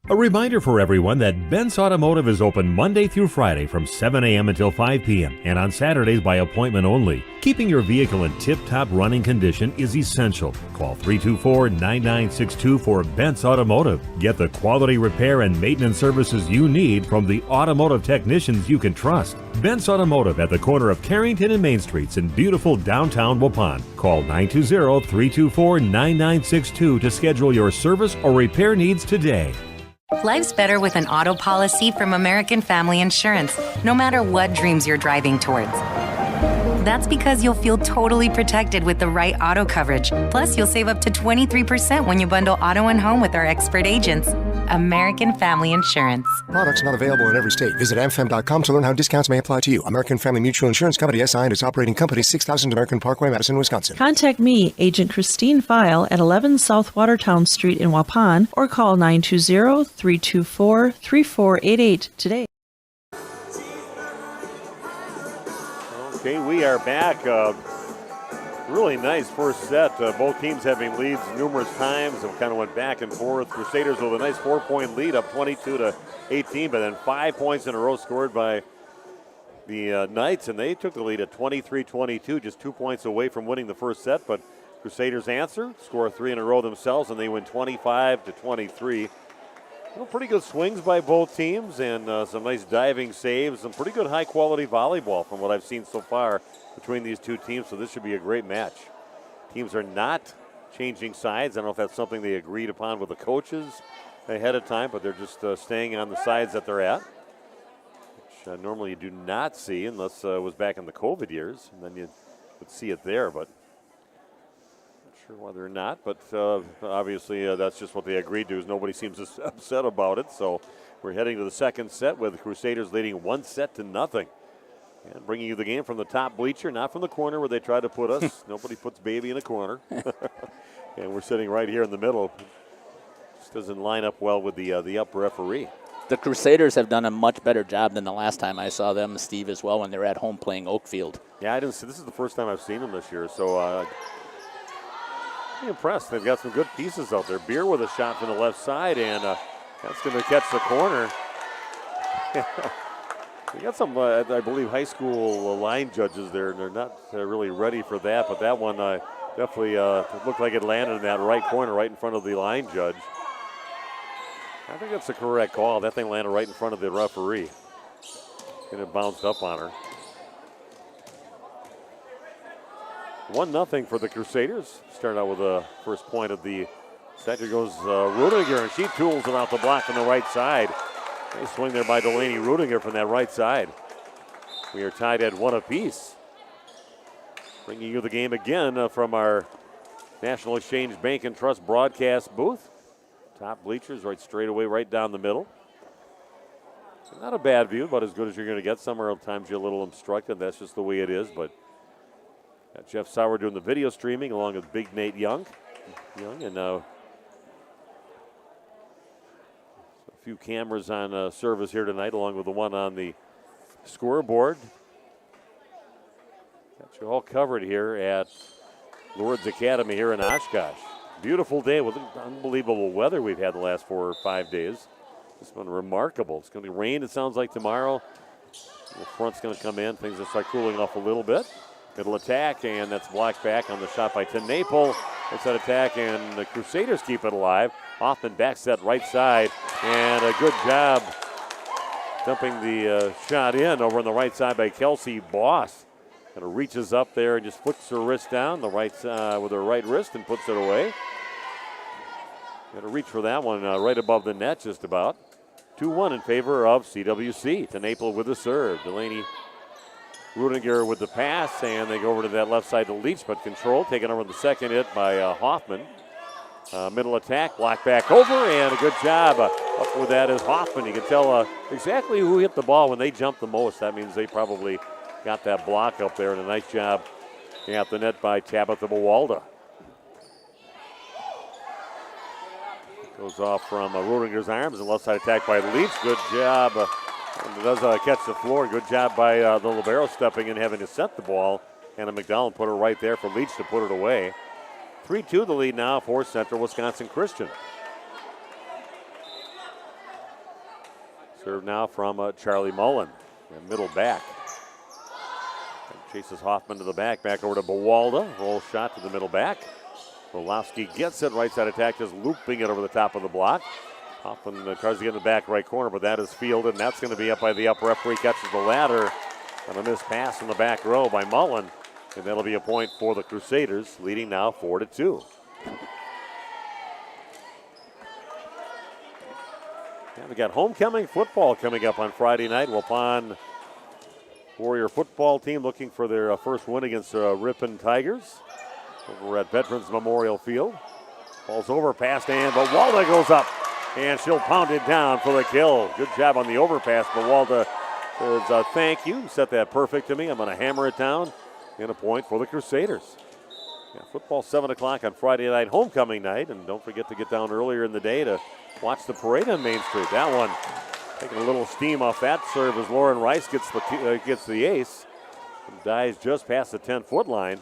A reminder for everyone that Bent's Automotive is open Monday through Friday from 7 a.m. until 5 p.m. and on Saturdays by appointment only. Keeping your vehicle in tip-top running condition is essential. Call 324-9962 for Bent's Automotive. Get the quality repair and maintenance services you need from the automotive technicians you can trust. Bent's Automotive at the corner of Carrington and Main Streets in beautiful downtown Waupun. Call 920-324-9962 to schedule your service or repair needs today. Life's better with an auto policy from American Family Insurance, no matter what dreams you're driving towards. That's because you'll feel totally protected with the right auto coverage. Plus, you'll save up to 23% when you bundle auto and home with our expert agents. American Family Insurance. Products not available in every state. Visit amfam.com to learn how discounts may apply to you. American Family Mutual Insurance Company, SI, and its operating company, 6000 American Parkway, Madison, Wisconsin. Contact me, Agent Christine File, at 11 South Watertown Street in Waupun, or call 920-324-3488 today. Okay, we are back. Really nice first set. Both teams having leads numerous times and kind of went back and forth. Crusaders with a nice 4-point lead, up 22-18, but then 5 points in a row scored by the Knights, and they took the lead at 23-22, just 2 points away from winning the first set. But Crusaders answer, score 3 in a row themselves, and they win 25-23. Pretty good swings by both teams, and some nice diving saves, some pretty good high-quality volleyball from what I've seen so far between these two teams, so this should be a great match. Teams are not changing sides. I don't know if that's something they agreed upon with the coaches ahead of time, but they're just staying on the sides that they're at, which normally you do not see unless it was back in the COVID years, and then you would see it there, but sure whether or not, but obviously that's just what they agreed to. Is nobody seems upset about it. So we're heading to the second set with the Crusaders leading 1-0, and bringing you the game from the top bleacher, not from the corner where they try to put us. Nobody puts baby in a corner, and we're sitting right here in the middle. Just doesn't line up well with the up referee. The Crusaders have done a much better job than the last time I saw them, Steve, as well, when they were at home playing Oakfield. Yeah, I didn't see. This is the first time I've seen them this year, so. Pretty impressed. They've got some good pieces out there. Beer with a shot from the left side, and that's going to catch the corner. We got some, I believe, high school line judges there, and they're not really ready for that. But that one definitely looked like it landed in that right corner, right in front of the line judge. I think that's the correct call. That thing landed right in front of the referee, and it bounced up on her. 1-0 for the Crusaders. Start out with the first point of the set. Here goes Rudiger, and she tools it out the block on the right side. Nice swing there by Delaney Rudiger from that right side. We are tied at 1 apiece. Bringing you the game again from our National Exchange Bank and Trust broadcast booth. Top bleachers right straight away, right down the middle. Not a bad view, but as good as you're going to get. Sometimes you're a little obstructed. That's just the way it is, but got Jeff Sauer doing the video streaming along with Big Nate Young, and a few cameras on service here tonight, along with the one on the scoreboard. Got you all covered here at Lourdes Academy here in Oshkosh. Beautiful day with unbelievable weather we've had the last 4 or 5 days. It's been remarkable. It's going to rain, it sounds like, tomorrow. The front's going to come in. Things will start cooling off a little bit. Middle attack, and that's blocked back on the shot by Tim Naple. It's that attack, and the Crusaders keep it alive. Hoffman backs that right side, and a good job dumping the shot in over on the right side by Kelsey Boss. Kind of reaches up there and just flicks her wrist down the right with her right wrist and puts it away. Got to reach for that one right above the net, just about. 2-1 in favor of CWC. To Naple with the serve. Delaney Rudiger with the pass, and they go over to that left side to Leach, but control, taken over the second hit by Hoffman. Middle attack, block back over, and a good job. Up with that is Hoffman. You can tell exactly who hit the ball when they jumped the most. That means they probably got that block up there, and a nice job at the net by Tabitha Bawalda. Goes off from Rudiger's arms, and left side attack by Leach. Good job. And it does catch the floor. Good job by the libero stepping in, having to set the ball. Hannah McDonald put her right there for Leach to put it away. 3-2 the lead now for Central Wisconsin Christian. Serve now from Charlie Mullen, the middle back. And chases Hoffman to the back over to Bawalda. Roll shot to the middle back. Wolowski gets it, right side attack, just looping it over the top of the block. Hoffman tries to get in the back right corner, but that is fielded, and that's going to be up by the up referee. Catches the ladder on a missed pass in the back row by Mullen, and that'll be a point for the Crusaders, leading now 4-2. Yeah, we got homecoming football coming up on Friday night. Waupun Warrior football team looking for their first win against Ripon Tigers over at Veterans Memorial Field. Ball's overpassed, and Bawalda goes up. And she'll pound it down for the kill. Good job on the overpass. Bawalda says, thank you. Set that perfect to me. I'm going to hammer it down. And a point for the Crusaders. Yeah, football 7 o'clock on Friday night, homecoming night. And don't forget to get down earlier in the day to watch the parade on Main Street. That one taking a little steam off that serve as Lauren Rice gets the ace. Dives just past the 10-foot line.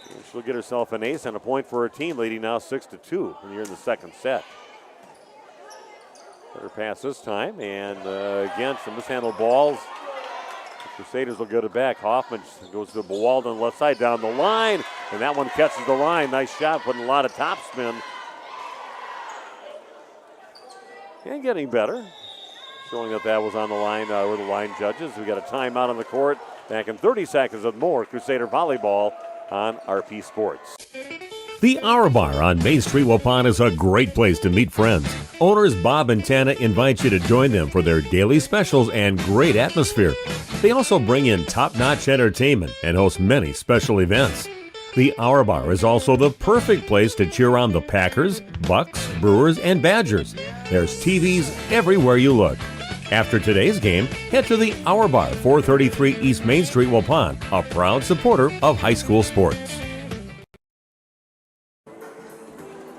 And she'll get herself an ace and a point for her team, leading now 6-2 when you're in the second set. Better pass this time, and again, some mishandled balls. The Crusaders will get it back. Hoffman goes to Bawalda on the left side, down the line, and that one catches the line. Nice shot, putting a lot of topspin. And getting better. Showing that was on the line were the line judges. We got a timeout on the court. Back in 30 seconds with more Crusader Volleyball on RP Sports. The Hour Bar on Main Street, Waupun is a great place to meet friends. Owners Bob and Tana invite you to join them for their daily specials and great atmosphere. They also bring in top-notch entertainment and host many special events. The Hour Bar is also the perfect place to cheer on the Packers, Bucks, Brewers, and Badgers. There's TVs everywhere you look. After today's game, head to the Hour Bar, 433 East Main Street, Waupun, a proud supporter of high school sports.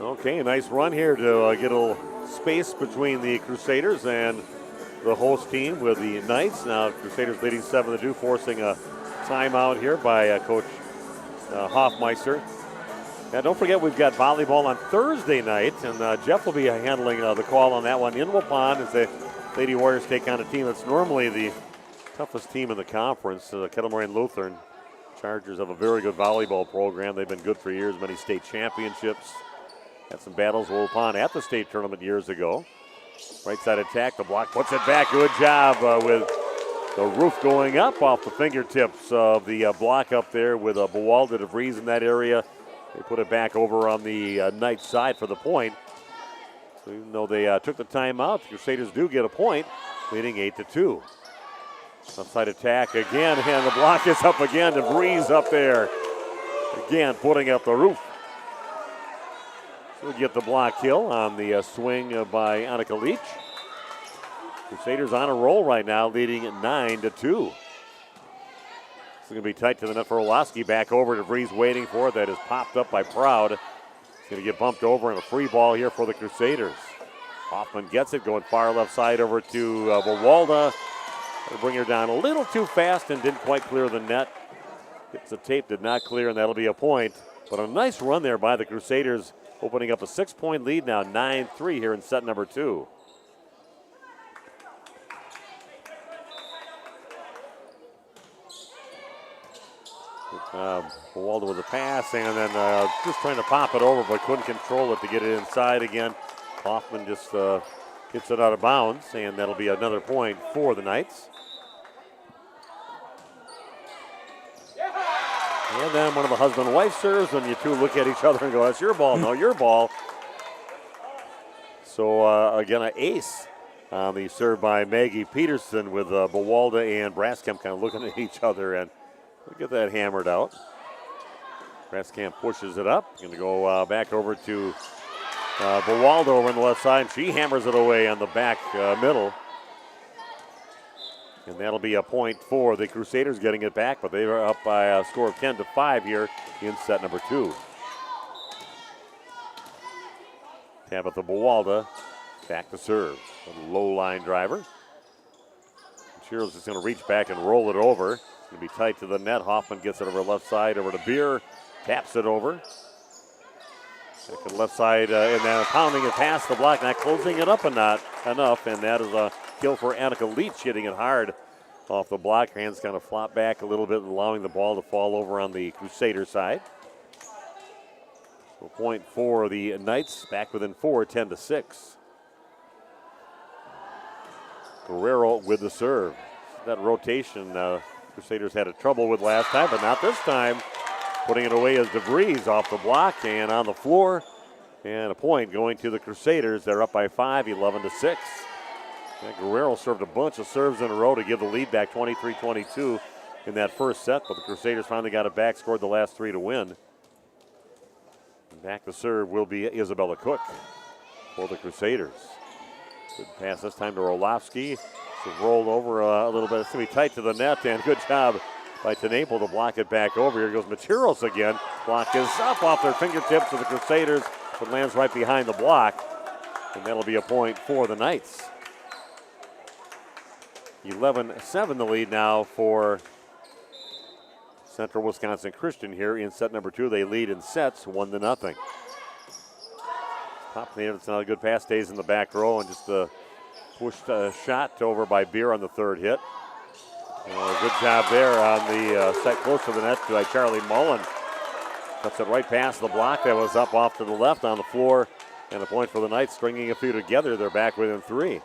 Okay, a nice run here to get a little space between the Crusaders and the host team with the Knights. Now Crusaders leading 7-2, forcing a timeout here by Coach Hoffmeister. Now don't forget we've got volleyball on Thursday night, and Jeff will be handling the call on that one in Waupun as the Lady Warriors take on a team that's normally the toughest team in the conference, Kettle Moraine Lutheran. Chargers have a very good volleyball program. They've been good for years, many state championships. Had some battles with Waupun at the state tournament years ago. Right side attack, the block puts it back. Good job with the roof going up off the fingertips of the block up there with Bawalda DeVries in that area. They put it back over on the Knights side for the point. So even though they took the timeout, the Crusaders do get a point, leading 8-2. Left side attack again, and the block is up again. DeVries up there. Again, putting up the roof. So we get the block kill on the swing by Annika Leach. Crusaders on a roll right now, leading 9-2. It's going to be tight to the net for Orlowski. Back over to DeVries waiting for it. That is popped up by Proud. It's going to get bumped over and a free ball here for the Crusaders. Hoffman gets it, going far left side over to Bawalda. They bring her down a little too fast and didn't quite clear the net. Gets the tape, did not clear, and that'll be a point. But a nice run there by the Crusaders, opening up a 6-point lead now, 9-3 here in set number 2. Bawalda with a pass, and then just trying to pop it over, but couldn't control it to get it inside again. Hoffman just gets it out of bounds, and that'll be another point for the Knights. And then one of the husband and wife serves, and you two look at each other and go, that's your ball. No, your ball. So again, an ace on the serve by Maggie Peterson with Bawalda and Braskamp kind of looking at each other, and we'll get that hammered out. Braskamp pushes it up. Going to go back over to Bawalda over on the left side. She hammers it away on the back middle. And that'll be a point for the Crusaders getting it back, but they are up by a score of 10-5 here in set number 2. Tabitha Bawalda back to serve. A low line driver. Shearer's just going to reach back and roll it over. It's going to be tight to the net. Hoffman gets it over left side, over to Beer. Taps it over. Back to the left side, and then pounding it past the block, not closing it up and not enough, and that is a kill for Annika Leach, hitting it hard off the block. Hands kind of flop back a little bit, allowing the ball to fall over on the Crusader side. So point for the Knights, back within 4, 10-6. Guerrero with the serve. That rotation Crusaders had a trouble with last time, but not this time. Putting it away as DeVries off the block and on the floor. And a point going to the Crusaders. They're up by 5, 11-6. Guerrero served a bunch of serves in a row to give the lead back 23-22 in that first set, but the Crusaders finally got it back, scored the last 3 to win. And back to serve will be Isabella Cook for the Crusaders. Good pass this time to Orlovsky. It's rolled over a little bit. It's going to be tight to the net, and good job by Tenaple to block it back over. Here goes Materos again. Block is up off their fingertips of the Crusaders, but lands right behind the block. And that'll be a point for the Knights. 11-7 the lead now for Central Wisconsin Christian here in set number 2. They lead in sets 1-0. Top of the it's not a good pass, stays in the back row and just pushed a shot over by Beer on the third hit. Good job there on the set close to the net by Charlie Mullen. Cuts it right past the block that was up off to the left on the floor. And a point for the Knights, stringing a few together. They're back within 3.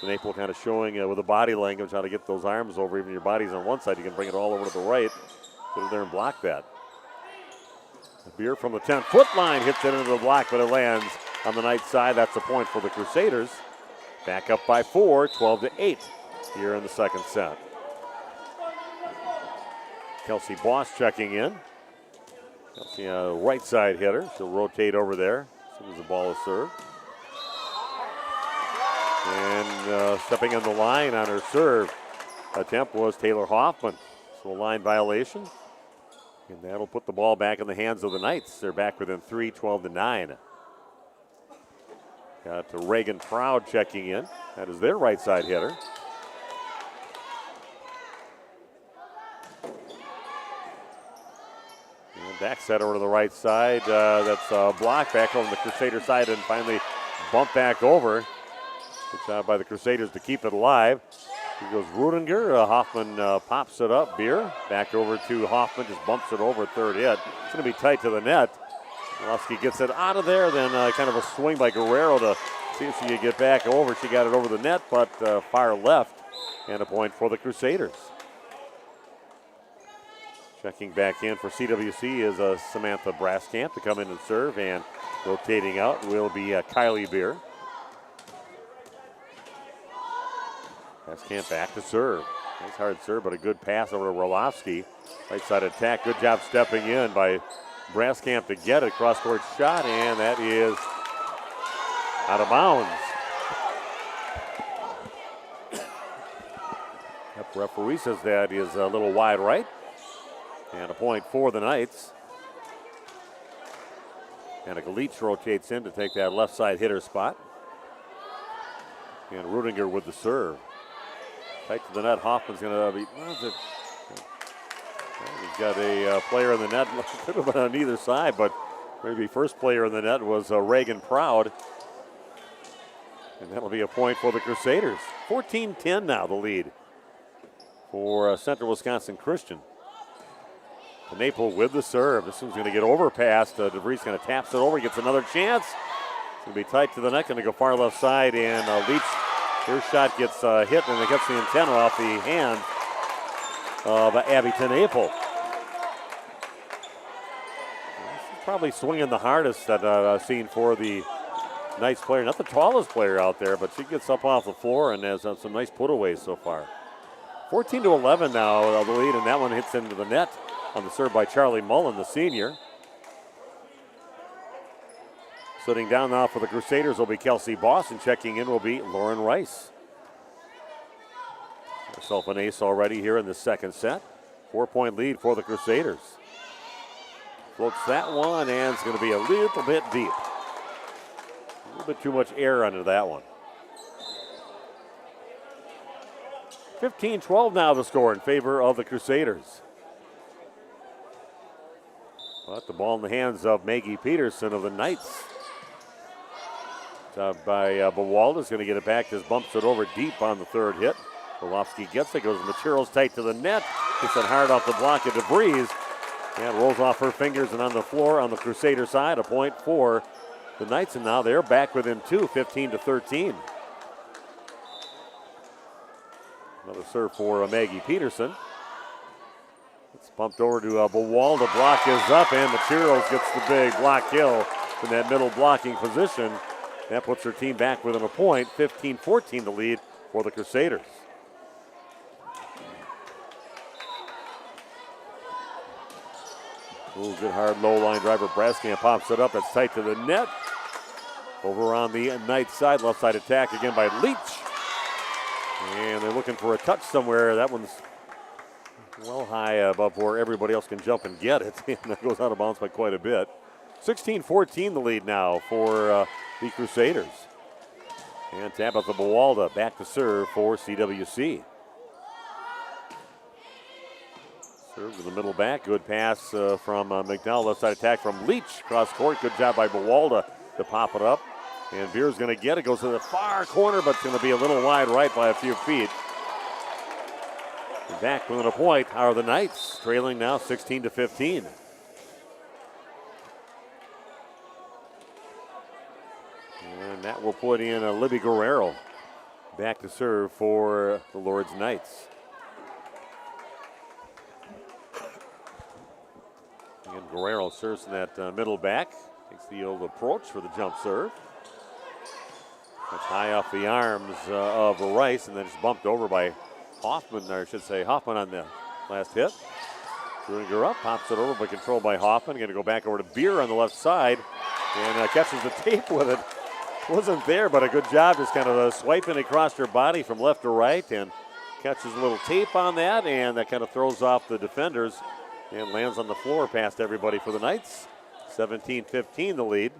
Naples kind of showing with the body language how to get those arms over. Even your body's on one side, you can bring it all over to the right. Get in there and block that. Beer from the 10-foot line hits it into the block, but it lands on the Knights side. That's a point for the Crusaders. Back up by 4, 12-8 here in the second set. Kelsey Boss checking in. Kelsey, a right side hitter. She'll rotate over there as soon as the ball is served. And stepping on the line on her serve attempt was Taylor Hoffman. So a line violation. And that'll put the ball back in the hands of the Knights. They're back within 3, 12-9. Got to Reagan Proud checking in. That is their right side hitter. And back set over to the right side. That's a block back over the Crusader side and finally bumped back over. Good job by the Crusaders to keep it alive. Here goes Rudinger. Hoffman pops it up. Beer back over to Hoffman, just bumps it over, third hit. It's going to be tight to the net. Lofsky gets it out of there, then kind of a swing by Guerrero to see if she could get back over. She got it over the net, but far left, and a point for the Crusaders. Checking back in for CWC is Samantha Braskamp to come in and serve, and rotating out will be Kylie Beer. Braskamp back to serve. Nice hard serve, but a good pass over to Roloffsky. Right side attack. Good job stepping in by Braskamp to get it. Cross-court shot, and that is out of bounds. Yep, referee says that is a little wide right. And a point for the Knights. And a Galich rotates in to take that left side hitter spot. And Rudinger with the serve. Tight to the net. Hoffman's going to be. He's got a player in the net. Could have been on either side, but maybe first player in the net was Reagan Proud. And that'll be a point for the Crusaders. 14-10 now, the lead for Central Wisconsin Christian. Naples with the serve. This one's going to get over past. DeVries kind of taps it over. Gets another chance. It's going to be tight to the net. Going to go far left side, and Leach. Her shot gets hit, and it gets the antenna off the hand of Abby Naples. Probably swinging the hardest that I've seen for the Knights player. Not the tallest player out there, but she gets up off the floor and has some nice putaways so far. 14-11 now, the lead, and that one hits into the net on the serve by Charlie Mullen, the senior. Sitting down now for the Crusaders will be Kelsey Boss, and checking in will be Lauren Rice. Herself an ace already here in the second set. 4-point lead for the Crusaders. Floats that one, and it's going to be a little bit deep. A little bit too much air under that one. 15-12 now the score in favor of the Crusaders. But the ball in the hands of Maggie Peterson of the Knights. Job by Bawalda's going to get it back. Just bumps it over deep on the third hit. Roloffsky gets it. Goes Materials tight to the net. Gets it hard off the block of DeVries. And rolls off her fingers and on the floor on the Crusader side. A point for the Knights. And now they're back within 2, 15-13. Another serve for Maggie Peterson. It's bumped over to Bawalda. Block is up, and Materials gets the big block kill in that middle blocking position. That puts her team back within a point. 15-14 the lead for the Crusaders. Ooh, good hard low line driver. Braskamp pops it up. It's tight to the net. Over on the Knights side. Left side attack again by Leach. And they're looking for a touch somewhere. That one's well high above where everybody else can jump and get it. And that goes out of bounds by quite a bit. 16-14 the lead now for the Crusaders. And Tabitha Bawalda back to serve for CWC. Serve to the middle back. Good pass from McDowell. Left side attack from Leach. Cross court. Good job by Bawalda to pop it up. And Beer's going to get it. Goes to the far corner, but it's going to be a little wide right by a few feet. And back with a point are the Knights, trailing now 16-15. And that will put in Libby Guerrero back to serve for the Lourdes Knights. And Guerrero serves in that middle back. Takes the old approach for the jump serve. That's high off the arms of Rice, and then just bumped over by Hoffman, or I should say Hoffman on the last hit. Rudiger up, pops it over, but controlled by Hoffman. Going to go back over to Beer on the left side, and catches the tape with it. Wasn't there, but a good job just kind of swiping across her body from left to right, and catches a little tape on that, and that kind of throws off the defenders and lands on the floor past everybody for the Knights. 17-15 the lead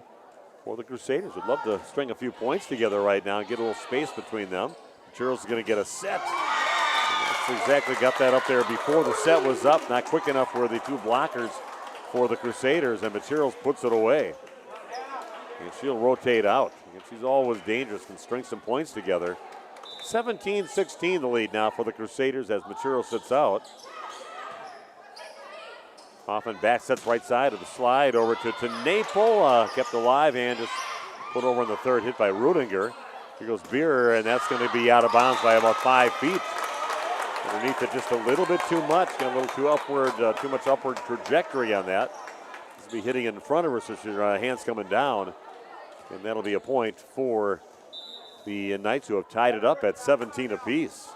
for the Crusaders. Would love to string a few points together right now and get a little space between them. Materials is going to get a set. That's exactly got that up there before the set was up. Not quick enough for the two blockers for the Crusaders, and Materials puts it away. And she'll rotate out. And she's always dangerous, can string some points together. 17-16 the lead now for the Crusaders as Material sits out. Hoffman back sets right side of the slide over to Naple. Kept alive and just put over in the third hit by Rudiger. Here goes Beer, and that's going to be out of bounds by about 5 feet. Underneath it just a little bit too much. Got a little too upward, too much upward trajectory on that. This will be hitting in front of her, so her hand's coming down. And that'll be a point for the Knights, who have tied it up at 17 apiece.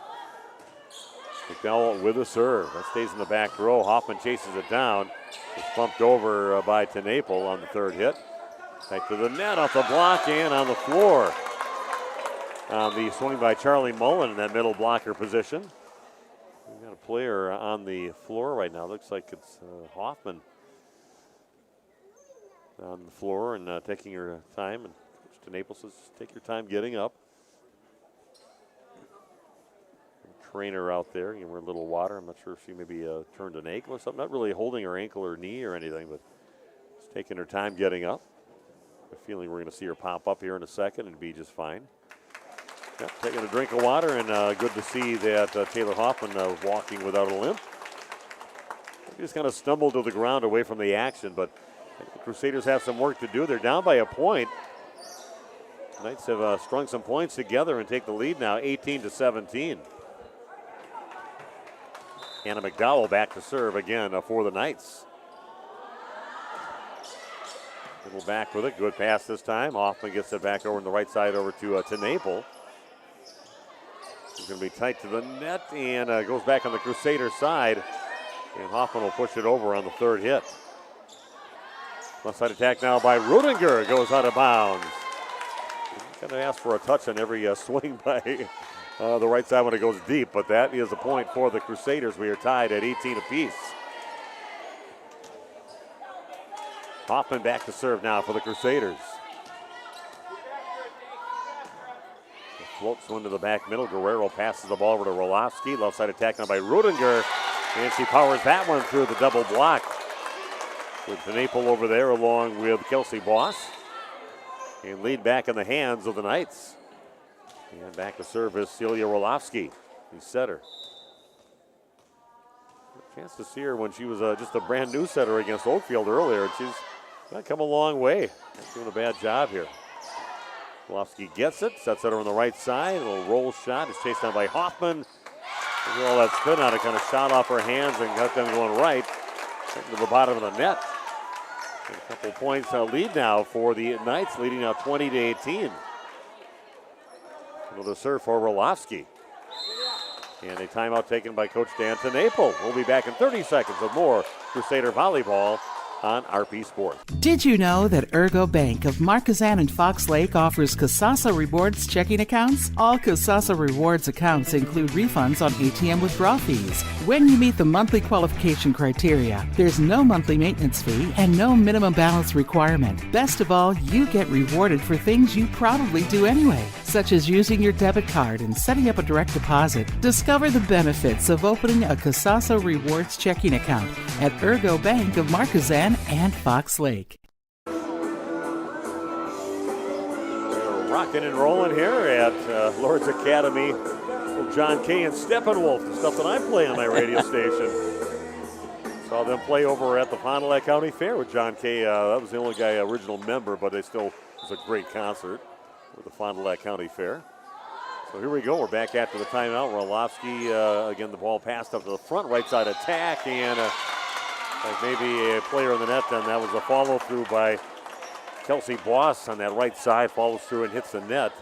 McDowell with a serve. That stays in the back row. Hoffman chases it down. It's bumped over by Tenaple on the third hit. Back to the net, off the block, and on the floor. The swing by Charlie Mullen in that middle blocker position. We've got a player on the floor right now. Looks like it's Hoffman on the floor and taking her time. And Coach Tenaple says, take your time getting up. Trainer out there, give her a little water. I'm not sure if she maybe turned an ankle or something. Not really holding her ankle or knee or anything, but just taking her time getting up. I have a feeling we're going to see her pop up here in a second and be just fine. Yep, taking a drink of water, and good to see that Taylor Hoffman walking without a limp. He just kind of stumbled to the ground away from the action, but the Crusaders have some work to do. They're down by a point. The Knights have strung some points together and take the lead now, 18-17. Hannah McDowell back to serve again for the Knights. Little back with it. Good pass this time. Hoffman gets it back over on the right side over to Naple. He's going to be tight to the net and goes back on the Crusader side. And Hoffman will push it over on the third hit. Left side attack now by Rudiger. Goes out of bounds. Going to ask for a touch on every swing by the right side when it goes deep, but that is a point for the Crusaders. We are tied at 18 apiece. Hoffman back to serve now for the Crusaders. The floats one to the back middle. Guerrero passes the ball over to Roloffsky. Left side attack now by Rudiger, and she powers that one through the double block. With Naple over there along with Kelsey Boss. And lead back in the hands of the Knights. And back to serve is Celia Roloffsky, the setter. A chance to see her when she was just a brand new setter against Oakfield earlier. She's going to come a long way. Not doing a bad job here. Roloffsky gets it, sets it over on the right side. A little roll shot is chased down by Hoffman. Look at all that spin out. It kind of shot off her hands and got them going right to the bottom of the net. And a couple points lead now for the Knights, leading now 20-18. Another serve for Roloffsky. And a timeout taken by Coach Dan Tenaple. We'll be back in 30 seconds with more Crusader Volleyball on RP Sports. Did you know that Ergo Bank of Marquezan and Fox Lake offers Casasa Rewards checking accounts? All Casasa Rewards accounts include refunds on ATM withdrawal fees. When you meet the monthly qualification criteria, there's no monthly maintenance fee and no minimum balance requirement. Best of all, you get rewarded for things you probably do anyway. such as using your debit card and setting up a direct deposit. Discover the benefits of opening a Casasa Rewards checking account at Ergo Bank of Marquezan and Fox Lake. We're rocking and rolling here at Lourdes Academy. Well, John Kay and Steppenwolf, the stuff that I play on my radio station. Saw them play over at the Fond du Lac County Fair with John Kay. That was the only guy, original member, but it was a great concert with the Fond du Lac County Fair. So here we go. We're back after the timeout. Roloffsky, again, the ball passed up to the front, right side attack, and like maybe a player in the net, then that was a follow-through by Kelsey Boss on that right side, follows through and hits the net.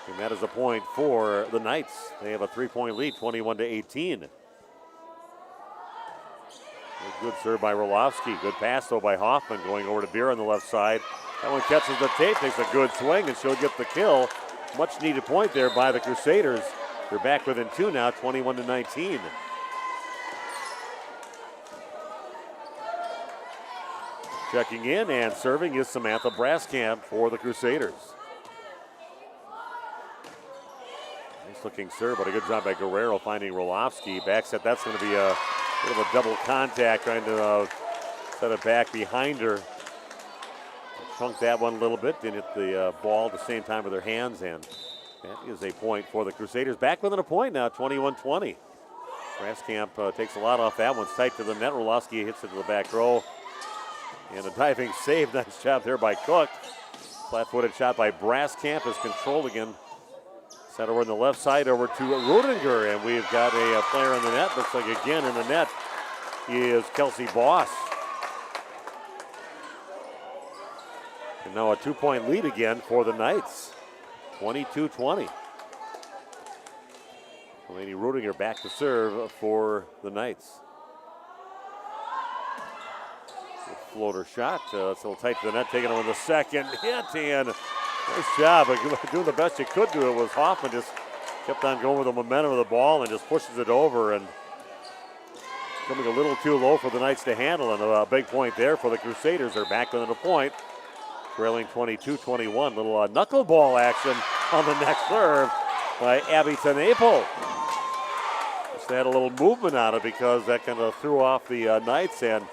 And that is a point for the Knights. They have a 3-point lead, 21-18. A good serve by Roloffsky. Good pass, though, by Hoffman, going over to Beer on the left side. That one catches the tape, takes a good swing, and she'll get the kill. Much needed point there by the Crusaders. They're back within 2 now, 21-19. Checking in and serving is Samantha Braskamp for the Crusaders. Nice looking serve, but a good job by Guerrero finding Roloffsky. Back set, that's going to be a bit of a double contact, trying to set it back behind her. Chunked that one a little bit, didn't hit the ball at the same time with her hands, and that is a point for the Crusaders. Back within a point now, 21-20. Braskamp takes a lot off that one. It's tight to the net. Roloffsky hits it to the back row. And a diving save. Nice job there by Cook. Flat-footed shot by Braskamp is controlled again. Set over on the left side over to Rudinger, and we've got a player in the net. Looks like again in the net is Kelsey Boss. And now a 2-point lead again for the Knights. 22-20. Lady Rudinger back to serve for the Knights. Floater shot. It's a little tight to the net, taking on the second hit, and nice job. Doing the best you could do. It was Hoffman just kept on going with the momentum of the ball and just pushes it over, and coming a little too low for the Knights to handle, and a big point there for the Crusaders. They're back within a point, trailing 22-21. Little knuckleball action on the next serve by Abby Tenaple. Just had a little movement on it because that kind of threw off the Knights, and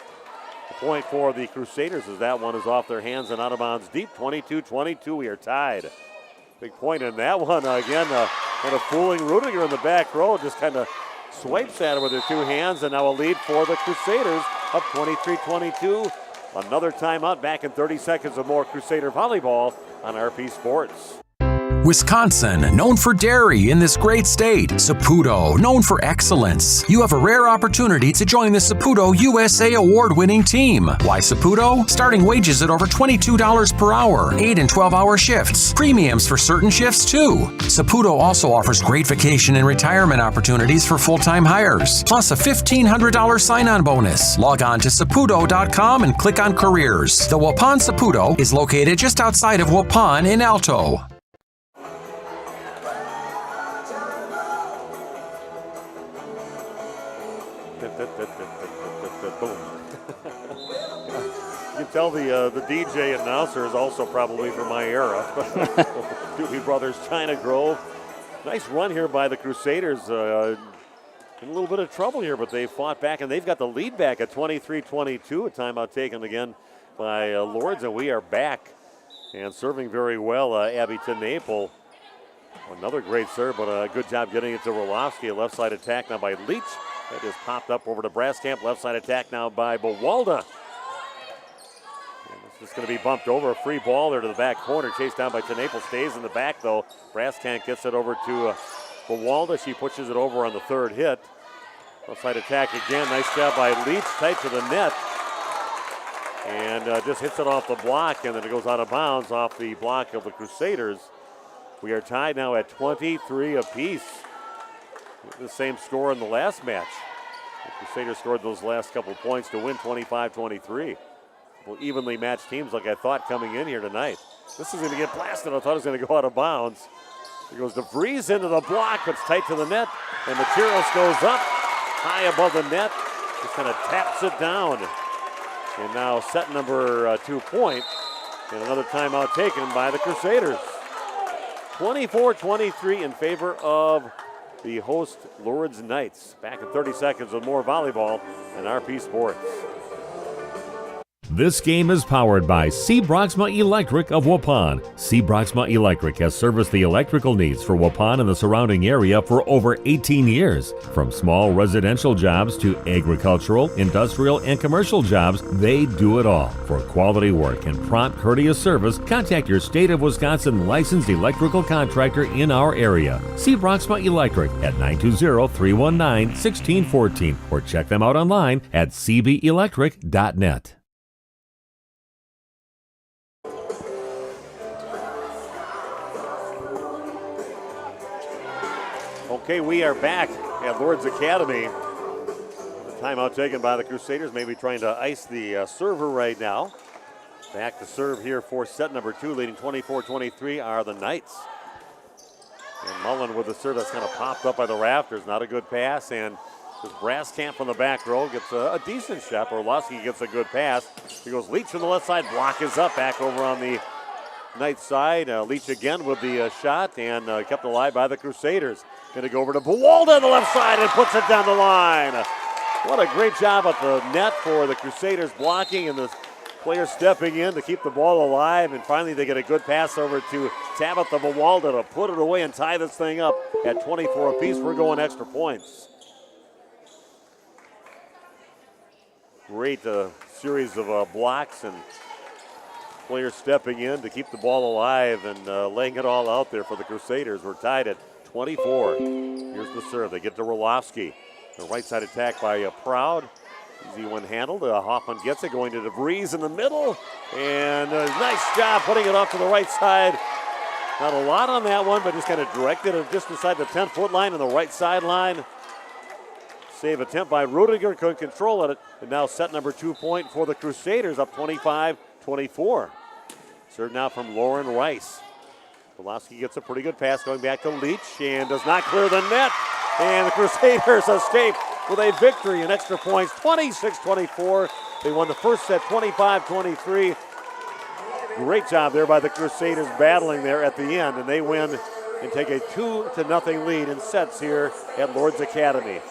the point for the Crusaders as that one is off their hands and out of bounds deep. 22-22, we are tied. Big point in that one. Again, kind of fooling Rudiger in the back row. Just kind of swipes at it with her 2 hands, and now a lead for the Crusaders, up 23-22. Another timeout, back in 30 seconds of more Crusader volleyball on RP Sports. Wisconsin, known for dairy in this great state. Saputo, known for excellence. You have a rare opportunity to join the Saputo USA award-winning team. Why Saputo? Starting wages at over $22 per hour, 8 and 12-hour shifts. Premiums for certain shifts, too. Saputo also offers great vacation and retirement opportunities for full-time hires, plus a $1,500 sign-on bonus. Log on to Saputo.com and click on Careers. The Waupun Saputo is located just outside of Waupun in Alto. You can tell the DJ announcer is also probably from my era. Doobie Brothers, China Grove. Nice run here by the Crusaders. In a little bit of trouble here, but they fought back, and they've got the lead back at 23-22. A timeout taken again by Lourdes, and we are back. And serving very well, Abby Tenaple. Another great serve, but a good job getting it to Roloffsky. A left side attack now by Leach. That is popped up over to Braskamp. Left side attack now by Bowalda. It's just going to be bumped over. A free ball there to the back corner. Chased down by Tenaple. Stays in the back, though. Braskamp gets it over to Bowalda. She pushes it over on the third hit. Left side attack again. Nice job by Leach. Tight to the net. And just hits it off the block, and then it goes out of bounds off the block of the Crusaders. We are tied now at 23 apiece. The same score in the last match. The Crusaders scored those last couple points to win 25-23. Well, evenly matched teams like I thought coming in here tonight. This is going to get blasted. I thought it was going to go out of bounds. Here goes DeVries into the block, but it's tight to the net. And Materos goes up high above the net. Just kind of taps it down. And now set number 2 point. And another timeout taken by the Crusaders. 24-23 in favor of the host Lourdes Knights. Back in 30 seconds with more volleyball and RP Sports. This game is powered by C. Broxma Electric of Waupun. C. Broxma Electric has serviced the electrical needs for Waupun and the surrounding area for over 18 years. From small residential jobs to agricultural, industrial, and commercial jobs, they do it all. For quality work and prompt, courteous service, contact your State of Wisconsin licensed electrical contractor in our area. C. Broxma Electric at 920-319-1614 or check them out online at cbelectric.net. Okay, we are back at Lourdes Academy. The timeout taken by the Crusaders, maybe trying to ice the server right now. Back to serve here for set number 2, leading 24-23 are the Knights. And Mullen with the serve that's kind of popped up by the rafters. Not a good pass, and this Braskamp from the back row gets a decent shot. Orlowski gets a good pass. He goes Leach from the left side, block is up, back over on the Knights side. Leach again with the shot, and kept alive by the Crusaders. Going to go over to Buwalda on the left side and puts it down the line. What a great job at the net for the Crusaders blocking and the players stepping in to keep the ball alive. And finally they get a good pass over to Tabitha Buwalda to put it away and tie this thing up at 24 apiece. We're going extra points. Great series of blocks and players stepping in to keep the ball alive and laying it all out there for the Crusaders. We're tied at 24. Here's the serve. They get to Roloffsky. The right side attack by Proud. Easy one handled. Hoffman gets it, going to DeVries in the middle. And a nice job putting it off to the right side. Not a lot on that one, but just kind of directed it just inside the 10-foot line on the right sideline. Save attempt by Rudiger, couldn't control it. And now set number 2 point for the Crusaders, up 25-24. Serve now from Lauren Rice. Pulaski gets a pretty good pass going back to Leach and does not clear the net. And the Crusaders escape with a victory and extra points, 26-24. They won the first set 25-23. Great job there by the Crusaders battling there at the end, and they win and take a 2-0 lead in sets here at Lourdes Academy.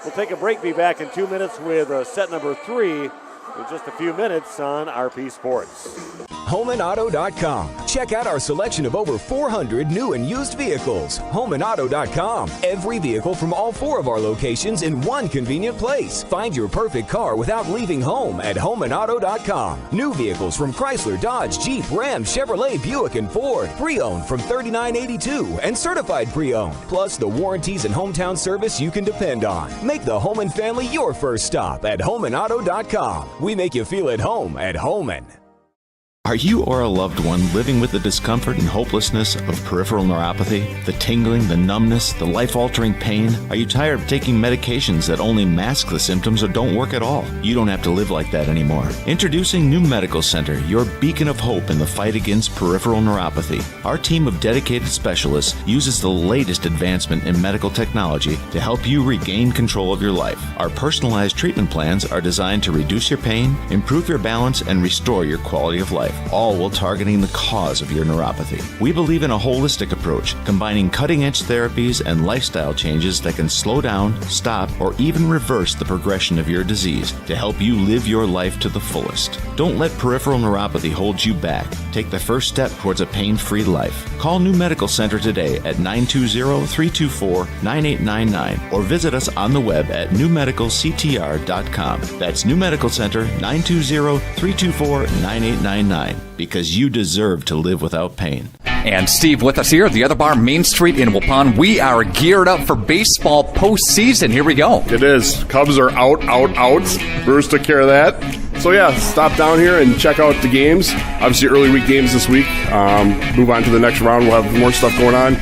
We'll take a break, be back in 2 minutes with set number 3 in just a few minutes on RP Sports. HomeandAuto.com. Check out our selection of over 400 new and used vehicles. HomeandAuto.com. Every vehicle from all 4 of our locations in one convenient place. Find your perfect car without leaving home at HomeandAuto.com. New vehicles from Chrysler, Dodge, Jeep, Ram, Chevrolet, Buick, and Ford. Pre-owned from $39.82 and certified pre-owned. Plus the warranties and hometown service you can depend on. Make the Home and Family your first stop at HomeandAuto.com. We make you feel at home at Homan. Are you or a loved one living with the discomfort and hopelessness of peripheral neuropathy? The tingling, the numbness, the life-altering pain? Are you tired of taking medications that only mask the symptoms or don't work at all? You don't have to live like that anymore. Introducing New Medical Center, your beacon of hope in the fight against peripheral neuropathy. Our team of dedicated specialists uses the latest advancement in medical technology to help you regain control of your life. Our personalized treatment plans are designed to reduce your pain, improve your balance, and restore your quality of life, all while targeting the cause of your neuropathy. We believe in a holistic approach, combining cutting-edge therapies and lifestyle changes that can slow down, stop, or even reverse the progression of your disease to help you live your life to the fullest. Don't let peripheral neuropathy hold you back. Take the first step towards a pain-free life. Call New Medical Center today at 920-324-9899 or visit us on the web at newmedicalctr.com. That's New Medical Center, 920-324-9899. Because you deserve to live without pain. And Steve with us here at the Other Bar, Main Street in Waupun. We are geared up for baseball postseason. Here we go. It is. Cubs are out. Brewers took care of that. So, yeah, stop down here and check out the games. Obviously, early week games this week. Move on to the next round. We'll have more stuff going on.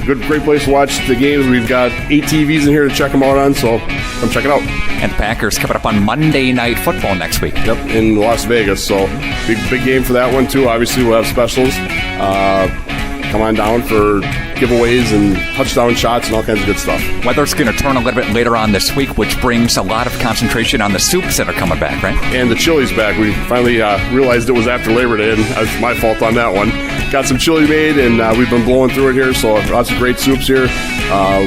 Great place to watch the games. We've got 8 TVs in here to check them out on, so come check it out. And the Packers coming up on Monday Night Football next week. Yep, in Las Vegas. So big game for that one, too. Obviously, we'll have specials. Come on down for giveaways and touchdown shots and all kinds of good stuff. Weather's going to turn a little bit later on this week, which brings a lot of concentration on the soups that are coming back, right? And the chili's back. We finally realized it was after Labor Day, and that's my fault on that one. got some chili made, and we've been blowing through it here, so lots of great soups here.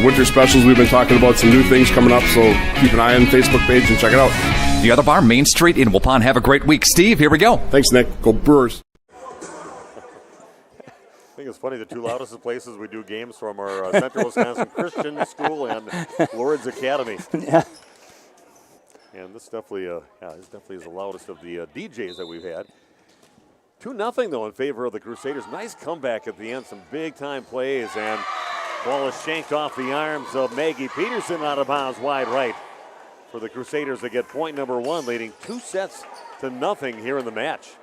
Winter specials, we've been talking about some new things coming up, so keep an eye on the Facebook page and check it out. The Other Bar, Main Street in Waupun. Have a great week. Steve, here we go. Thanks, Nick. Go Brewers. I think it's funny, the two loudest places we do games from are Central Wisconsin Christian School and Lourdes Academy. Yeah. And this definitely, this definitely is the loudest of the DJs that we've had. 2-0 though in favor of the Crusaders. Nice comeback at the end, some big time plays, and ball is shanked off the arms of Maggie Peterson out of bounds wide right for the Crusaders to get point number 1, leading 2-0 here in the match.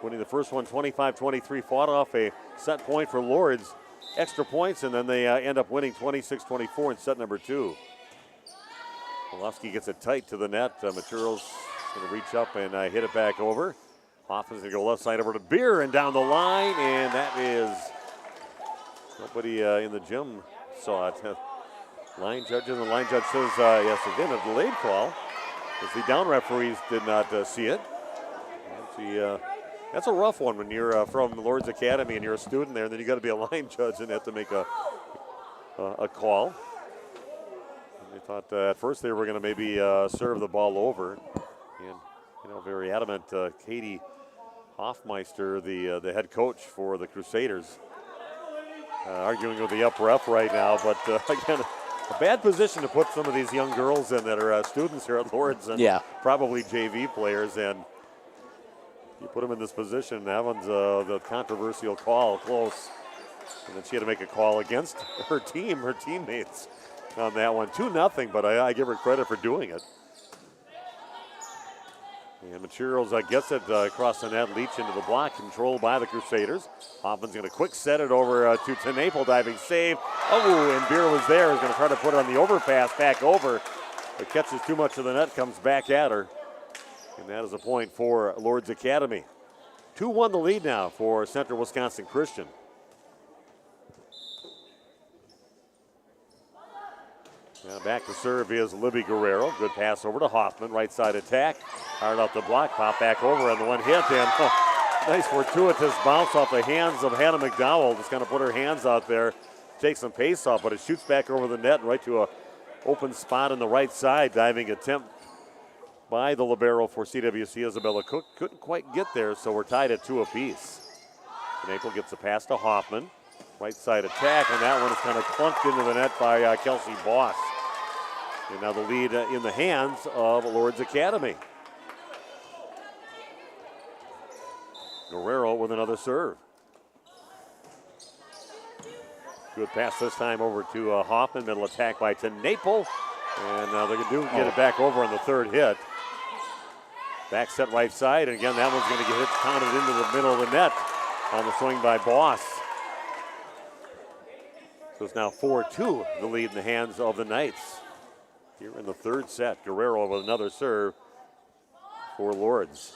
Winning the first one 25-23, fought off a set point for Lourdes, extra points, and then they end up winning 26-24 in set number 2. Wolofsky gets it tight to the net. Materials going to reach up and hit it back over. Hoffman's going to go left side over to Beer and down the line, and that is nobody in the gym saw it. Line judges, and the line judge says, yes, again, a delayed call, as the down referees did not see it. That's a rough one when you're from Lourdes Academy and you're a student there, and then you got to be a line judge and have to make a call. And they thought at first they were going to maybe serve the ball over, and very adamant. Katie Hoffmeister, the head coach for the Crusaders, arguing with the up ref right now, but again, a bad position to put some of these young girls in that are students here at Lourdes and probably JV players, and you put them in this position. That one's the controversial call, close. And then she had to make a call against her team, her teammates on that one. 2-0, but I give her credit for doing it. And Materials gets it across the net, Leach into the block, controlled by the Crusaders. Hoffman's going to quick set it over to Tenaple, diving save. Oh, and Beer was there. He's going to try to put it on the overpass back over, but catches too much of the net, comes back at her. And that is a point for Lourdes Academy. 2-1 the lead now for Central Wisconsin Christian. Now back to serve is Libby Guerrero. Good pass over to Hoffman. Right side attack. Hard out the block. Pop back over on the one hit. And nice fortuitous bounce off the hands of Hannah McDowell. Just kind of put her hands out there. Take some pace off, but it shoots back over the net right to a open spot on the right side. Diving attempt by the libero for CWC. Isabella Cook couldn't quite get there, so we're tied at 2 apiece. Tenaple gets a pass to Hoffman. Right side attack, and that one is kind of clunked into the net by Kelsey Boss. And now the lead in the hands of Lourdes Academy. Guerrero with another serve. Good pass this time over to Hoffman. Middle attack by Tenaple. And they do get it back over on the third hit. Back set right side, and again, that one's going to get hit, pounded into the middle of the net on the swing by Boss. So it's now 4-2, the lead in the hands of the Knights. Here in the third set, Guerrero with another serve for Lourdes.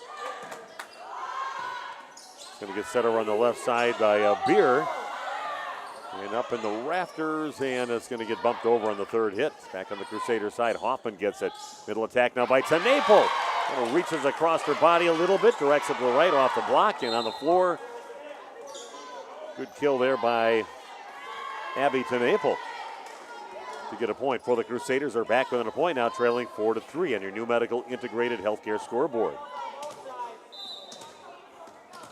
It's going to get set over on the left side by Beer. And up in the rafters, and it's going to get bumped over on the third hit. Back on the Crusader side, Hoffman gets it. Middle attack now by Tenaple. Kind of reaches across her body a little bit, directs it to the right off the block, and on the floor. Good kill there by Abby Tenaple to get a point for the Crusaders. Are back within a point now, trailing 4-3 on your new medical integrated healthcare scoreboard.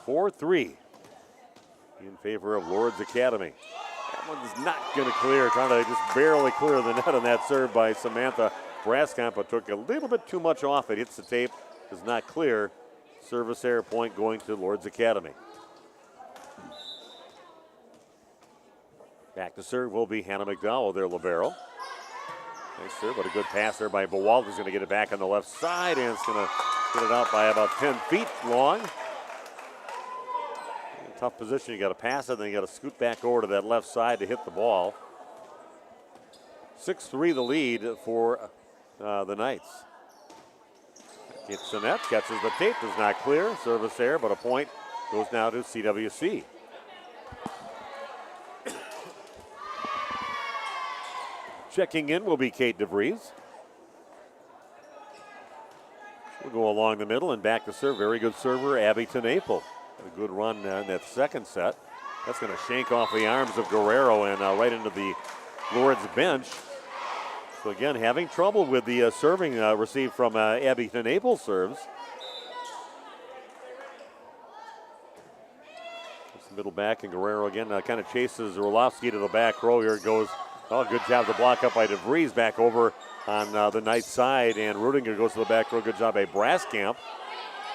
4-3 in favor of Lourdes Academy. That one's not going to clear, trying to just barely clear the net on that serve by Samantha Braskamp, but took a little bit too much off it. Hits the tape, does not clear. Service error point going to Lourdes Academy. Back to serve will be Hannah McDowell, their libero. Nice serve, but a good pass there by Bowald. Is going to get it back on the left side, and it's going to get it out by about 10 feet long. Tough position. You got to pass it, then you got to scoot back over to that left side to hit the ball. 6-3 the lead for the Knights. Gets the net, catches the tape, does not clear. Service error, but a point goes now to CWC. Checking in will be Kate DeVries. We'll go along the middle and back to serve. Very good server, Abby Tenaple. A good run in that second set. That's going to shank off the arms of Guerrero and right into the Lourdes bench. So again, having trouble with the serving received from Abington Naples serves. It's the middle back, and Guerrero again kind of chases Orlovsky to the back row. Here it goes. Oh, good job to block up by DeVries back over on the Knights side, and Rudinger goes to the back row. Good job by Braskamp.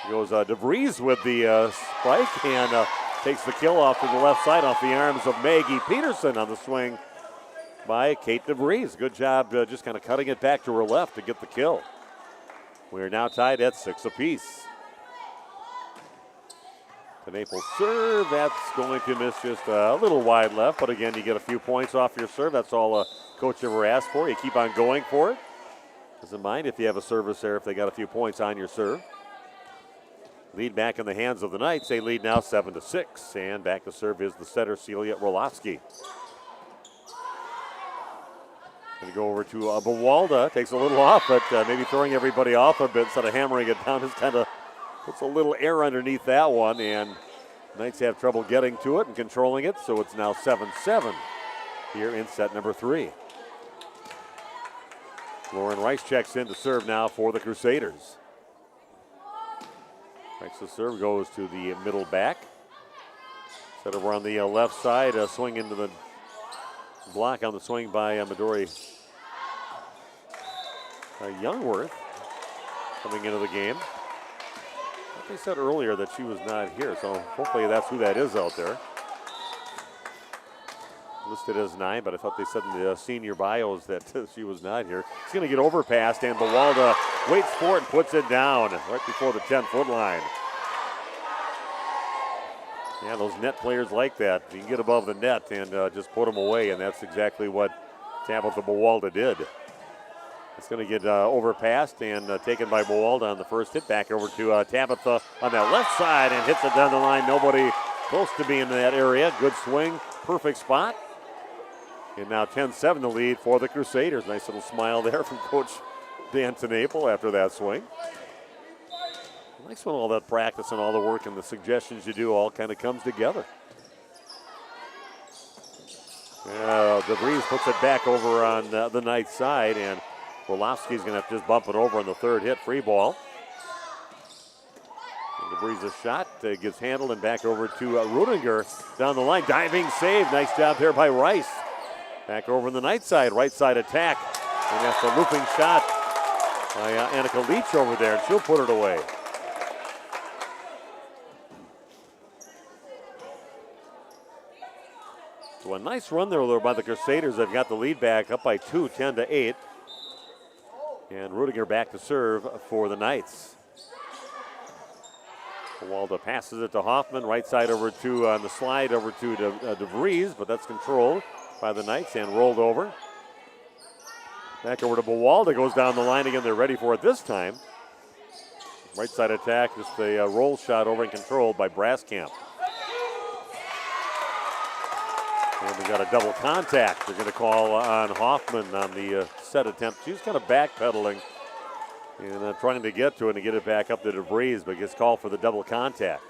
Goes DeVries with the spike and takes the kill off to the left side off the arms of Maggie Peterson on the swing by Kate DeVries. Good job just kind of cutting it back to her left to get the kill. We're now tied at 6 apiece. The Naples serve, that's going to miss just a little wide left, but again, you get a few points off your serve. That's all a coach ever asked for. You keep on going for it. Doesn't mind if you have a service there if they got a few points on your serve. Lead back in the hands of the Knights. They lead now 7-6. And back to serve is the setter, Celia Orlovsky. Going to go over to Bawalda. Takes a little off, but maybe throwing everybody off a bit instead of hammering it down. Just kind of puts a little air underneath that one. And Knights have trouble getting to it and controlling it. So it's now 7-7 here in set number 3. Lauren Rice checks in to serve now for the Crusaders. Next the serve goes to the middle back. Set over on the left side, swing into the block on the swing by Midori Youngworth coming into the game. They said earlier that she was not here, so hopefully that's who that is out there. Listed as 9, but I thought they said in the senior bios that she was not here. She's going to get overpassed, and Bawalda waits for it and puts it down right before the 10-foot line. Yeah, those net players like that. You can get above the net and just put them away, and that's exactly what Tabitha Bawalda did. It's going to get overpassed and taken by Bawalda on the first hit. Back over to Tabitha on that left side and hits it down the line. Nobody close to being in that area. Good swing, perfect spot. And now 10-7 the lead for the Crusaders. Nice little smile there from Coach Dan Tenaple after that swing. Nice when all that practice and all the work and the suggestions you do all kind of comes together. DeVries puts it back over on the Knights side, and Orlovsky's going to have to just bump it over on the third hit, free ball. DeVries' shot gets handled and back over to Rudinger down the line. Diving save. Nice job there by Rice. Back over on the Knights side, right side attack. And that's a looping shot by Annika Leach over there, and she'll put it away. So a nice run there by the Crusaders. They've got the lead back up by 2, 10-8. And Rudiger back to serve for the Knights. Walda passes it to Hoffman, right side over to on the slide over to DeVries, but that's controlled by the Knights and rolled over. Back over to Bawalda, goes down the line again. They're ready for it this time. Right side attack, just a roll shot over and controlled by Braskamp. And we got a double contact. They're going to call on Hoffman on the set attempt. She was kind of backpedaling and trying to get to it and get it back up to DeVries, but gets called for the double contact.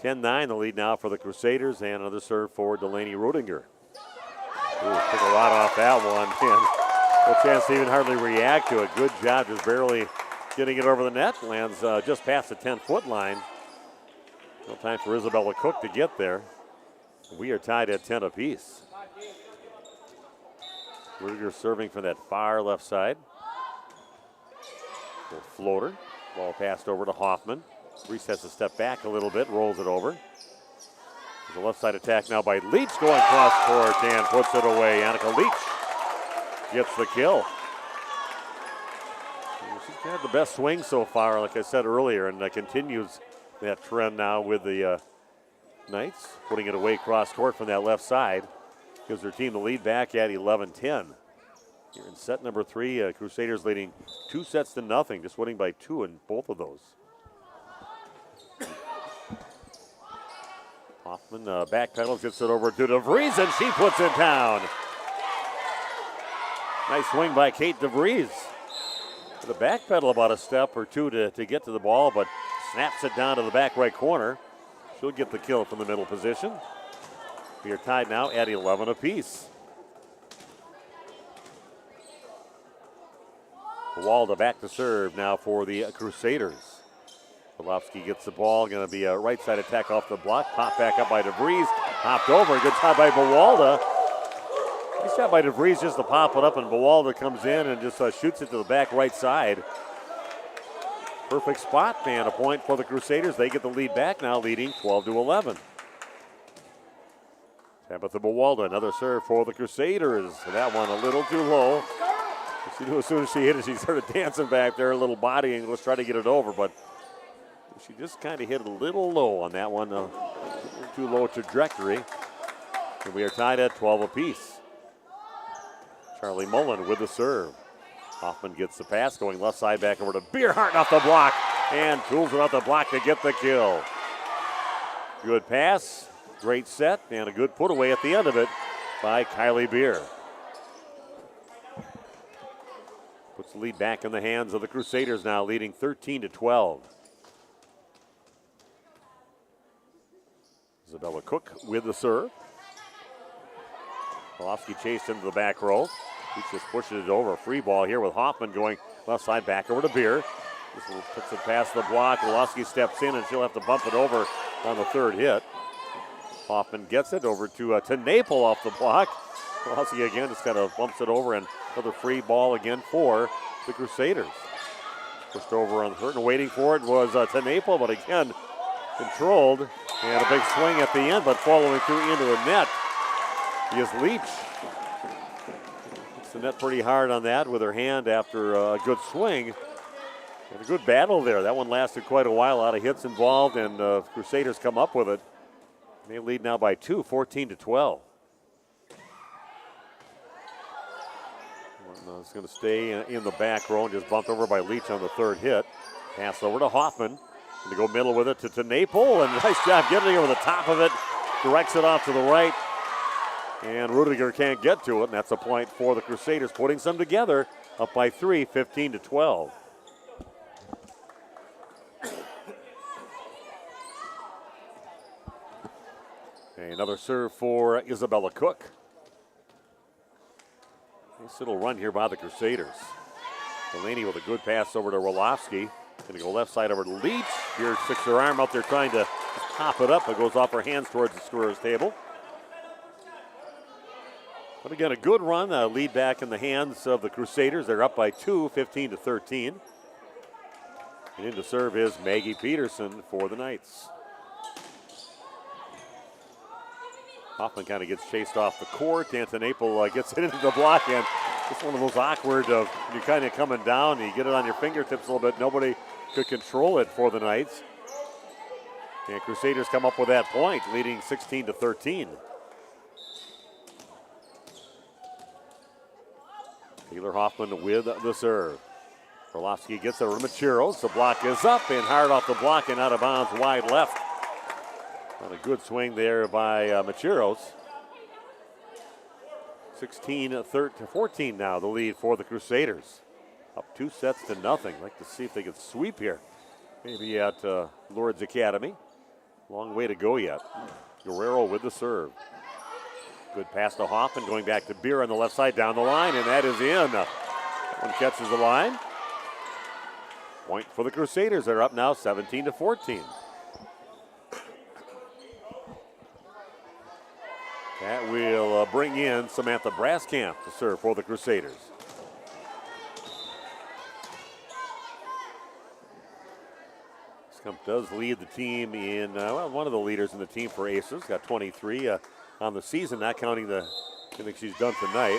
10-9 the lead now for the Crusaders, and another serve for Delaney Rudinger. Took a lot off that one, and no chance to even hardly react to it. Good job, just barely getting it over the net. Lands just past the 10-foot line. No time for Isabella Cook to get there. We are tied at 10 apiece. Rudiger serving from that far left side. Little floater. Ball passed over to Hoffman. Reese has to step back a little bit, rolls it over. There's a left side attack now by Leach going cross court and puts it away. Annika Leach gets the kill. She's had the best swing so far, like I said earlier, and continues that trend now with the Knights, putting it away cross court from that left side. Gives their team the lead back at 11-10. Here in set number 3, Crusaders leading 2-0, just winning by 2 in both of those. Hoffman backpedals, gets it over to DeVries, and she puts it down. Nice swing by Kate DeVries. The backpedal about a step or two to get to the ball, but snaps it down to the back right corner. She'll get the kill from the middle position. We are tied now at 11 apiece. Walda back to serve now for the Crusaders. Polofsky gets the ball, going to be a right side attack off the block. Pop back up by DeVries, hopped over, good shot by Bawalda. Good shot by DeVries just to pop it up, and Bawalda comes in and just shoots it to the back right side. Perfect spot, and a point for the Crusaders. They get the lead back now, leading 12-11. Tabitha Bawalda, another serve for the Crusaders. And that one a little too low. She knew as soon as she hit it, she started dancing back there, a little body English, try to get it over, but she just kind of hit a little low on that one. Too low trajectory. And we are tied at 12 apiece. Charlie Mullen with the serve. Hoffman gets the pass, going left side back over to Beerhart off the block, and tools it off the block to get the kill. Good pass, great set, and a good put away at the end of it by Kylie Beer. Puts the lead back in the hands of the Crusaders now, leading 13-12. Isabella Cook with the serve. Polofsky chased into the back row. He just pushes it over. Free ball here with Hoffman going left side back over to Beer. This puts it past the block. Polofsky steps in and she'll have to bump it over on the third hit. Hoffman gets it over to Naples off the block. Polofsky again just kind of bumps it over, and another free ball again for the Crusaders. Pushed over on the third and waiting for it was to Naples, but again controlled, and a big swing at the end, but following through into the net is Leach. Hits the net pretty hard on that with her hand after a good swing. And a good battle there. That one lasted quite a while, a lot of hits involved, and Crusaders come up with it. They lead now by 2, 14-12. It's going to stay in the back row and just bumped over by Leach on the third hit. Pass over to Hoffman. And to go middle with it to Naples, and nice job getting over the top of it. Directs it off to the right. And Rudiger can't get to it, and that's a point for the Crusaders, putting some together, up by 3, 15-12. Another serve for Isabella Cook. Nice little run here by the Crusaders. Delaney with a good pass over to Roloffsky. Going to go left side over to Leach. Here sticks her arm out there trying to pop it up. It goes off her hands towards the scorer's table. But again, a good run. Lead back in the hands of the Crusaders. They're up by 2, 15-13. And in to serve is Maggie Peterson for the Knights. Hoffman kind of gets chased off the court. Naples gets it into the block, and it's one of those awkward of you're kind of coming down, and you get it on your fingertips a little bit. Nobody could control it for the Knights. And Crusaders come up with that point, leading 16-13. Taylor Hoffman with the serve. Orlovsky gets it to Macheros. The block is up and hard off the block and out of bounds wide left. On a good swing there by Macheros. 16-14 now, the lead for the Crusaders. Up 2 sets to nothing. Like to see if they can sweep here. Maybe at Lourdes Academy. Long way to go yet. Guerrero with the serve. Good pass to Hoffman, going back to Beer on the left side, down the line, and that is in. That one catches the line. Point for the Crusaders. They're up now 17-14. That will bring in Samantha Braskamp to serve for the Crusaders. Braskamp does lead the team in, one of the leaders in the team for Aces. Got 23 on the season, not counting the thing she's done tonight.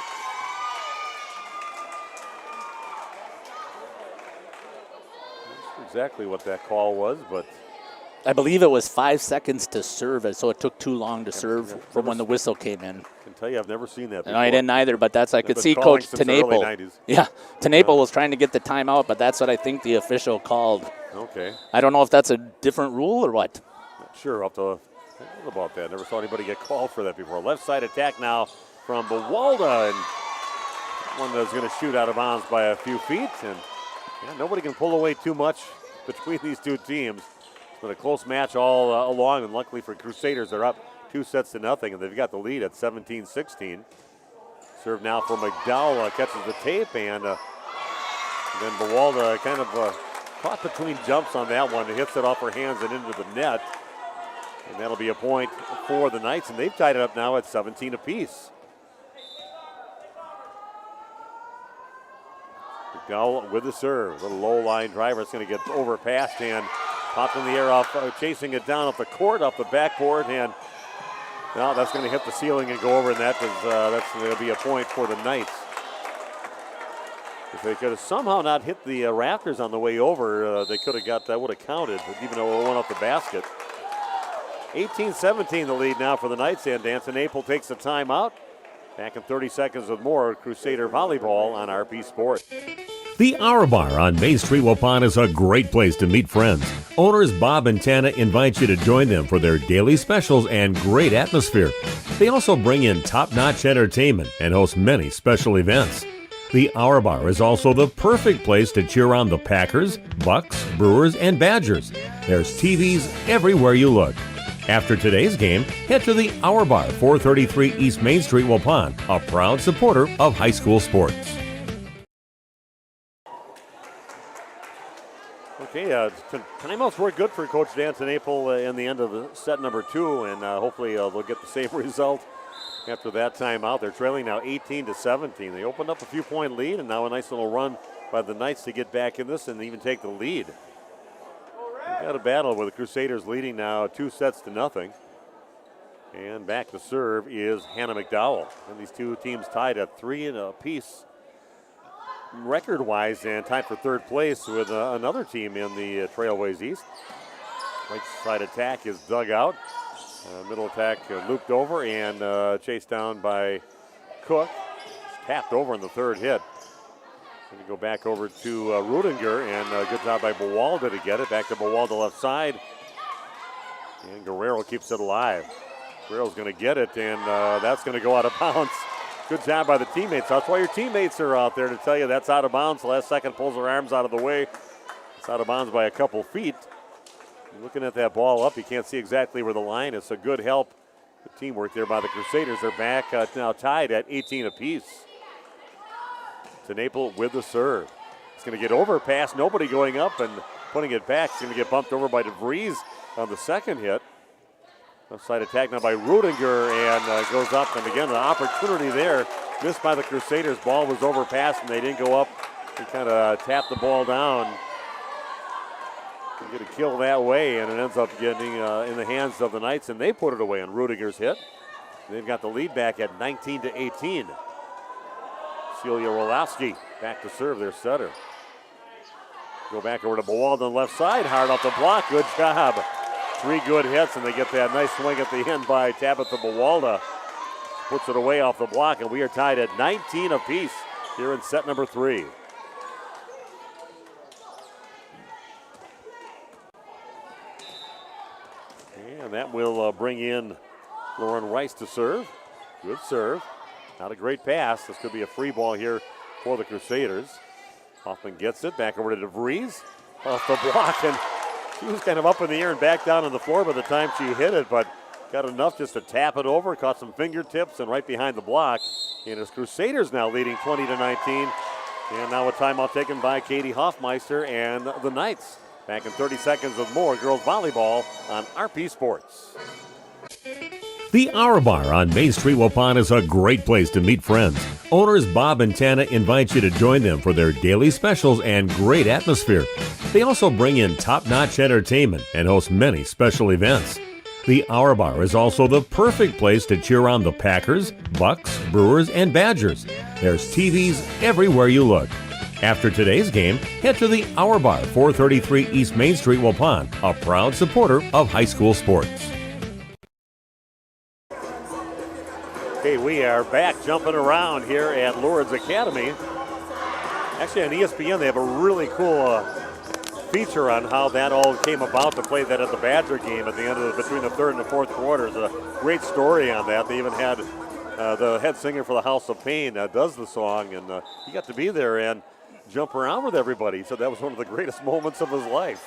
Not sure exactly what that call was, but I believe it was 5 seconds to serve it, so it took too long to serve from when the whistle came in. I can tell you I've never seen that before. No, I didn't either, but that's, I could see Coach Tenapel. Yeah, Tenapel was trying to get the timeout, but that's what I think the official called. Okay. I don't know if that's a different rule or what. Not sure. I'll have to think about that. Never saw anybody get called for that before. Left side attack now from Bawalda, and one that's going to shoot out of bounds by a few feet. And nobody can pull away too much between these two teams. It's been a close match all along, and luckily for Crusaders, they're up 2-0, and they've got the lead at 17-16. Serve now for McDowell, catches the tape, and then Bawalda kind of caught between jumps on that one and hits it off her hands and into the net. And that'll be a point for the Knights, and they've tied it up now at 17 apiece. McDowell with the serve. Little low line driver. It's going to get overpassed and popped in the air off, chasing it down off the court, off the backboard, and now that's going to hit the ceiling and go over, and that's going to be a point for the Knights. If they could have somehow not hit the rafters on the way over, they could have got that, would have counted, even though it went off the basket. 18-17 the lead now for the Knights, and Danson Apel takes the timeout. Back in 30 seconds with more Crusader Volleyball on RP Sport. The Hour Bar on Main Street, Waupun is a great place to meet friends. Owners Bob and Tana invite you to join them for their daily specials and great atmosphere. They also bring in top-notch entertainment and host many special events. The Hour Bar is also the perfect place to cheer on the Packers, Bucks, Brewers, and Badgers. There's TVs everywhere you look. After today's game, head to the Hour Bar, 433 East Main Street, Waupun, a proud supporter of high school sports. Okay, timeouts were good for Coach Danson Apel in the end of the set number 2, and hopefully they'll get the same result after that timeout. They're trailing now 18-17. They opened up a few-point lead, and now a nice little run by the Knights to get back in this and even take the lead. We've got a battle with the Crusaders leading now 2-0. And back to serve is Hannah McDowell. And these two teams tied at 3 apiece record-wise, and tied for third place with another team in the Trailways East. Right side attack is dug out. Middle attack looped over and chased down by Cook. It's tapped over in the third hit. Going to go back over to Rudinger, and good job by Bawalda to get it. Back to Bawalda left side. And Guerrero keeps it alive. Guerrero's going to get it, and that's going to go out of bounds. Good job by the teammates. That's why your teammates are out there to tell you that's out of bounds. Last second pulls her arms out of the way. It's out of bounds by a couple feet. Looking at that ball up, you can't see exactly where the line is. So good help. Good teamwork there by the Crusaders. They're back now tied at 18 apiece. Naples with the serve. It's going to get over past nobody going up and putting it back. It's going to get bumped over by DeVries on the second hit. Left side attack now by Rudinger, and goes up. And again, an opportunity there. Missed by the Crusaders. Ball was overpassed, and they didn't go up. They kind of tapped the ball down. Get a kill that way, and it ends up getting in the hands of the Knights, and they put it away on Rudiger's hit. They've got the lead back at 19-18. Celia Rolowski back to serve their setter. Go back over to Bawalda on the left side, hard off the block. Good job. 3 good hits, and they get that nice swing at the end by Tabitha Bawalda. Puts it away off the block, and we are tied at 19 apiece here in set number 3. And that will bring in Lauren Rice to serve. Good serve. Not a great pass. This could be a free ball here for the Crusaders. Hoffman gets it back over to DeVries. Off the block, and she was kind of up in the air and back down on the floor by the time she hit it, but got enough just to tap it over, caught some fingertips, and right behind the block. And it's Crusaders now leading 20-19. And now a timeout taken by Katie Hoffmeister and the Knights. Back in 30 seconds with more girls volleyball on RP Sports. The Hour Bar on Main Street, Waupun is a great place to meet friends. Owners Bob and Tana invite you to join them for their daily specials and great atmosphere. They also bring in top-notch entertainment and host many special events. The Hour Bar is also the perfect place to cheer on the Packers, Bucks, Brewers, and Badgers. There's TVs everywhere you look. After today's game, head to the Hour Bar, 433 East Main Street, Waupun, a proud supporter of high school sports. Okay, we are back jumping around here at Lourdes Academy. Actually, on ESPN, they have a really cool feature on how that all came about to play that at the Badger game at the end of between the third and the fourth quarters. A great story on that. They even had the head singer for the House of Pain does the song, and he got to be there and jump around with everybody. So that was one of the greatest moments of his life.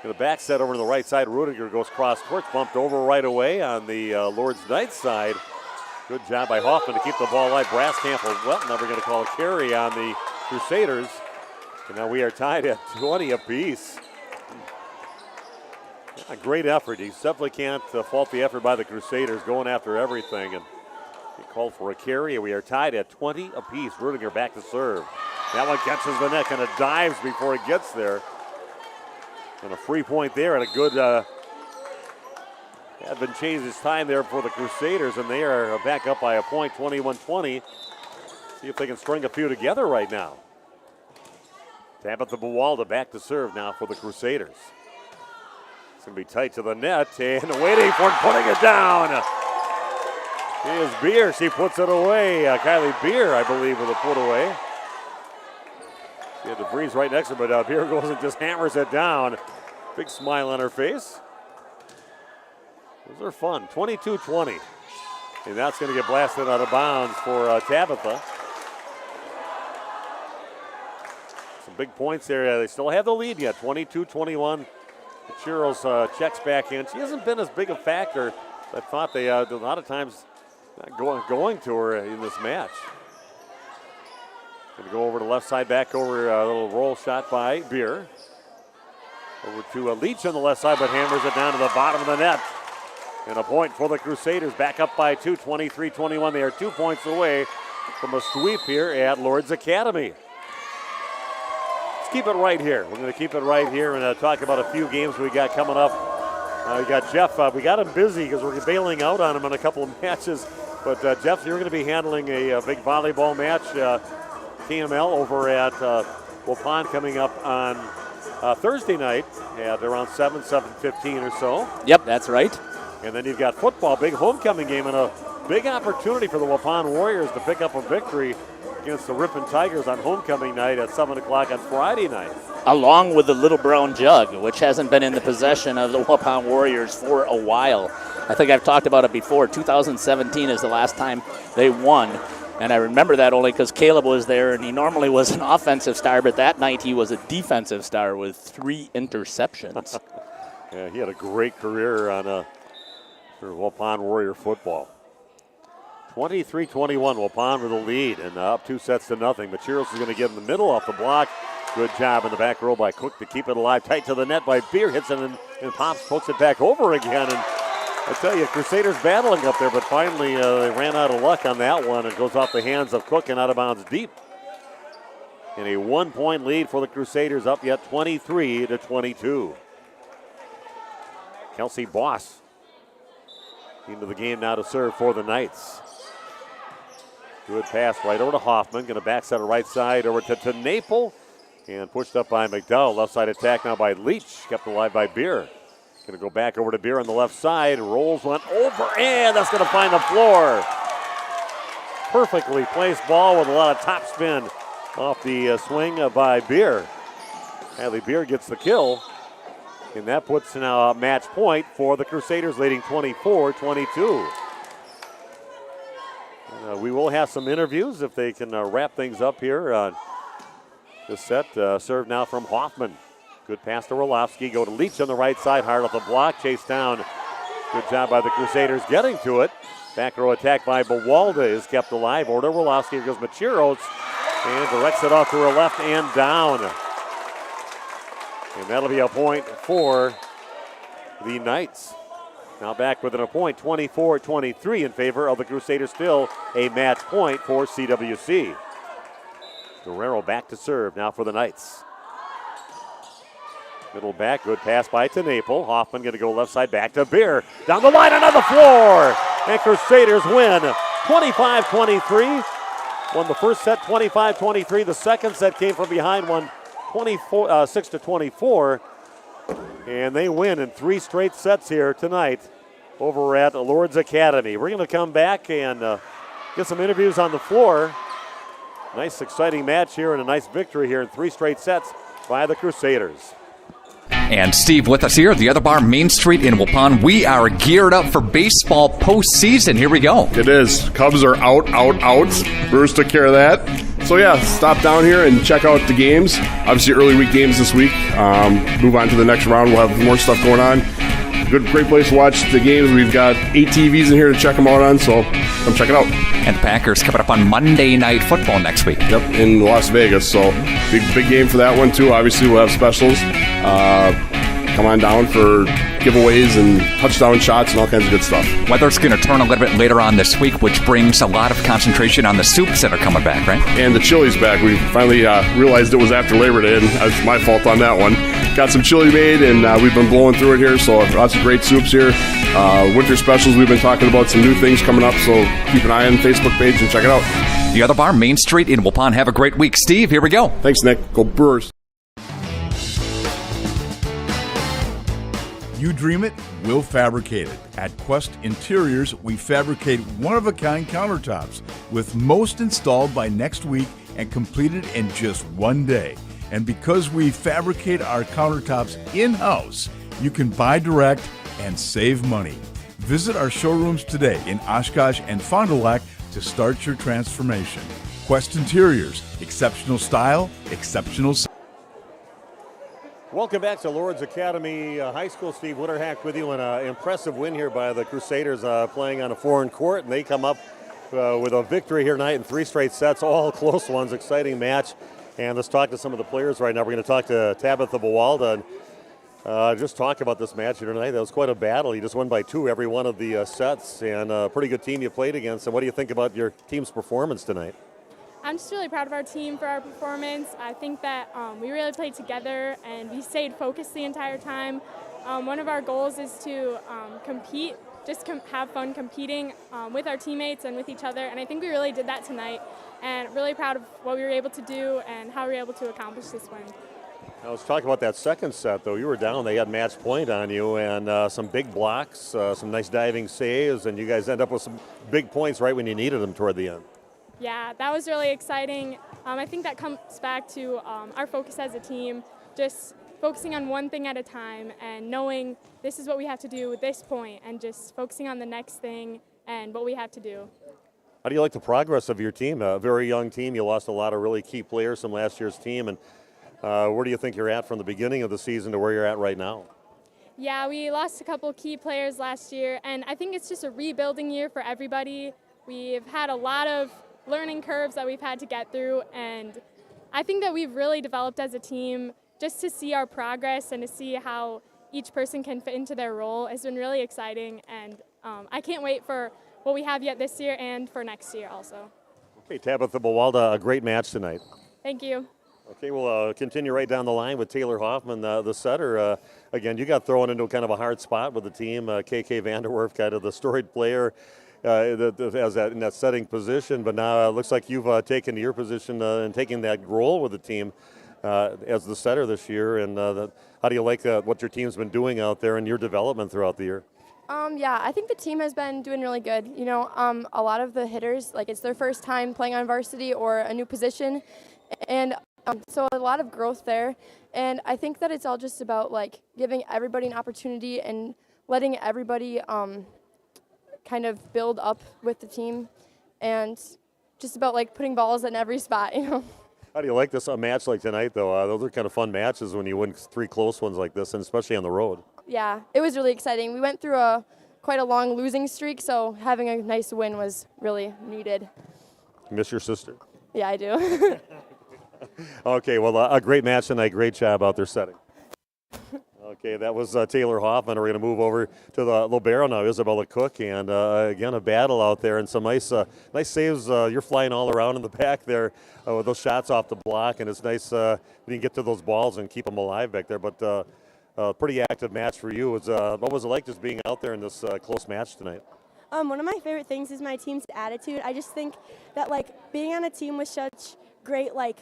The back set over to the right side. Rudiger goes cross court, bumped over right away on the Lourdes Knights side. Good job by Hoffman to keep the ball alive. Braskamp, well, never going to call a carry on the Crusaders. And now we are tied at 20 apiece. A great effort. You definitely can't fault the effort by the Crusaders going after everything. And he called for a carry. We are tied at 20 apiece. Rudiger back to serve. That one catches the net, kind of dives before it gets there. And a free point there, and a good advantageous time there for the Crusaders, and they are back up by a point, 21-20. See if they can string a few together right now. Tabitha Buwalda back to serve now for the Crusaders. It's going to be tight to the net, and waiting for it, putting it down. Here's Beer. She puts it away. Kylie Beer, I believe, with a put away. She had DeVries right next to her, but Beer goes and just hammers it down. Big smile on her face. Those are fun. 22-20. And that's going to get blasted out of bounds for Tabitha. Some big points there. They still have the lead yet, 22-21. Chiros checks back in. She hasn't been as big a factor. I thought they a lot of times not going to her in this match. Going to go over to the left side, back over a little roll shot by Beer. Over to Leach on the left side, but hammers it down to the bottom of the net. And a point for the Crusaders, back up by 2, 23-21. They are 2 points away from a sweep here at Lourdes Academy. Let's keep it right here. We're going to keep it right here and talk about a few games we got coming up. We got Jeff. We got him busy because we're bailing out on him in a couple of matches. But Jeff, you're going to be handling a big volleyball match, KML over at Waupun coming up on Thursday night at around 7:15 or so. Yep, that's right. And then you've got football, big homecoming game, and a big opportunity for the Waupun Warriors to pick up a victory against the Ripon Tigers on homecoming night at 7 o'clock on Friday night. Along with the Little Brown Jug, which hasn't been in the possession of the Waupun Warriors for a while. I think I've talked about it before. 2017 is the last time they won. And I remember that only because Caleb was there, and he normally was an offensive star, but that night he was a defensive star with 3 interceptions. Yeah, he had a great career on for Waupun Warrior football. 23-21, Waupun with the lead, and up 2-0. Machiros is going to get in the middle off the block. Good job in the back row by Cook to keep it alive. Tight to the net by Beer, hits it and pops, pokes it back over again. And I tell you, Crusaders battling up there, but finally they ran out of luck on that one. It goes off the hands of Cook and out of bounds deep. And a 1-point lead for the Crusaders, up yet 23-22. Kelsey Boss into the game now to serve for the Knights. Good pass right over to Hoffman. Going to backset it right side over to Naple. And pushed up by McDowell. Left side attack now by Leach. Kept alive by Beer. Going to go back over to Beer on the left side. Rolls one over, and that's going to find the floor. Perfectly placed ball with a lot of top spin off the swing by Beer. Hadley Beer gets the kill. And that puts now a match point for the Crusaders, leading 24-22. We will have some interviews if they can wrap things up here. This set served now from Hoffman. Good pass to Orlovsky. Go to Leach on the right side. Hard off the block. Chased down. Good job by the Crusaders getting to it. Back row attack by Buwalda is kept alive. Over to Orlovsky. Here goes Machiros. And directs it off to her left and down. And that'll be a point for the Knights. Now back within a point, 24-23 in favor of the Crusaders. Still a match point for CWC. Guerrero back to serve now for the Knights. Middle back, good pass by Naple. Hoffman going to go left side, back to Beer. Down the line, another floor. And Crusaders win 25-23. Won the first set 25-23. The second set came from behind, won 6-24. And they win in 3 straight sets here tonight over at Lourdes Academy. We're going to come back and get some interviews on the floor. Nice, exciting match here and a nice victory here in 3 straight sets by the Crusaders. And Steve with us here at the other bar, Main Street in Waupun. We are geared up for baseball postseason. Here we go. It is. Cubs are out. Brewers took care of that. So yeah, stop down here and check out the games. Obviously early week games this week. Move on to the next round. We'll have more stuff going on. Great place to watch the games. We've got 8 TVs in here to check them out on, so come check it out. And the Packers coming up on Monday Night Football next week. Yep, in Las Vegas. So big game for that one too. Obviously we'll have specials. Come on down for giveaways and touchdown shots and all kinds of good stuff. Weather's going to turn a little bit later on this week, which brings a lot of concentration on the soups that are coming back, right? And the chili's back. We finally realized it was after Labor Day, and it's my fault on that one. Got some chili made, and we've been blowing through it here, so lots of great soups here. Winter specials, we've been talking about some new things coming up, so keep an eye on the Facebook page and check it out. The other bar, Main Street in Waupun. Have a great week. Steve, here we go. Thanks, Nick. Go Brewers. You dream it, we'll fabricate it. At Quest Interiors, we fabricate one-of-a-kind countertops, with most installed by next week and completed in just one day. And because we fabricate our countertops in-house, you can buy direct and save money. Visit our showrooms today in Oshkosh and Fond du Lac to start your transformation. Quest Interiors, exceptional style, exceptional service. Welcome back to Lourdes Academy High School. Steve Witterhack with you, and an impressive win here by the Crusaders playing on a foreign court, and they come up with a victory here tonight in 3 straight sets, all close ones, exciting match. And let's talk to some of the players right now. We're going to talk to Tabitha Bawalda and just talk about this match here tonight. That was quite a battle. You just won by 2 every one of the sets, and a pretty good team you played against. And what do you think about your team's performance tonight? I'm just really proud of our team for our performance. I think that we really played together and we stayed focused the entire time. One of our goals is to compete, just have fun competing with our teammates and with each other, and I think we really did that tonight, and really proud of what we were able to do and how we were able to accomplish this win. Now let's talk about that second set, though. You were down, they had match point on you, and some big blocks, some nice diving saves, and you guys end up with some big points right when you needed them toward the end. Yeah, that was really exciting. I think that comes back to our focus as a team, just focusing on one thing at a time and knowing this is what we have to do at this point and just focusing on the next thing and what we have to do. How do you like the progress of your team? A very young team. You lost a lot of really key players from last year's team, and where do you think you're at from the beginning of the season to where you're at right now? Yeah, we lost a couple key players last year, and I think it's just a rebuilding year for everybody. We've had a lot of learning curves that we've had to get through, and I think that we've really developed as a team. Just to see our progress and to see how each person can fit into their role has been really exciting, and I can't wait for what we have yet this year and for next year also. Okay, Tabitha Bawalda, a great match tonight. Thank you. Okay, we'll continue right down the line with Taylor Hoffman, the setter. Again, you got thrown into kind of a hard spot with the team. KK Vanderwerf, kind of the storied player, in that setting position, but now it looks like you've taken to your position and taking that role with the team as the setter this year. And how do you like what your team's been doing out there and your development throughout the year? Yeah, I think the team has been doing really good. You know, a lot of the hitters, like it's their first time playing on varsity or a new position, and so a lot of growth there. And I think that it's all just about like giving everybody an opportunity and letting everybody kind of build up with the team, and just about like putting balls in every spot, you know. How do you like this match like tonight, though? Those are kind of fun matches when you win 3 close ones like this, and especially on the road. Yeah, it was really exciting. We went through quite a long losing streak, so having a nice win was really needed. Miss your sister? Yeah, I do. Okay, well, a great match tonight. Great job out there setting. Okay, that was Taylor Hoffman. We're going to move over to the libero now, Isabella Cook, and again, a battle out there and some nice saves. You're flying all around in the back there with those shots off the block, and it's nice when you get to those balls and keep them alive back there. But pretty active match for you. What was it like just being out there in this close match tonight? One of my favorite things is my team's attitude. I just think that like being on a team with such great like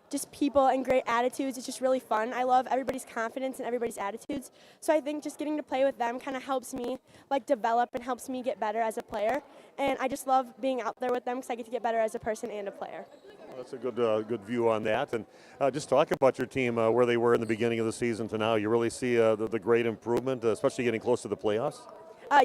just people and great attitudes. It's just really fun. I love everybody's confidence and everybody's attitudes. So I think just getting to play with them kind of helps me like develop and helps me get better as a player. And I just love being out there with them because I get to get better as a person and a player. That's a good view on that. And just talk about your team, where they were in the beginning of the season to now. You really see the great improvement, especially getting close to the playoffs?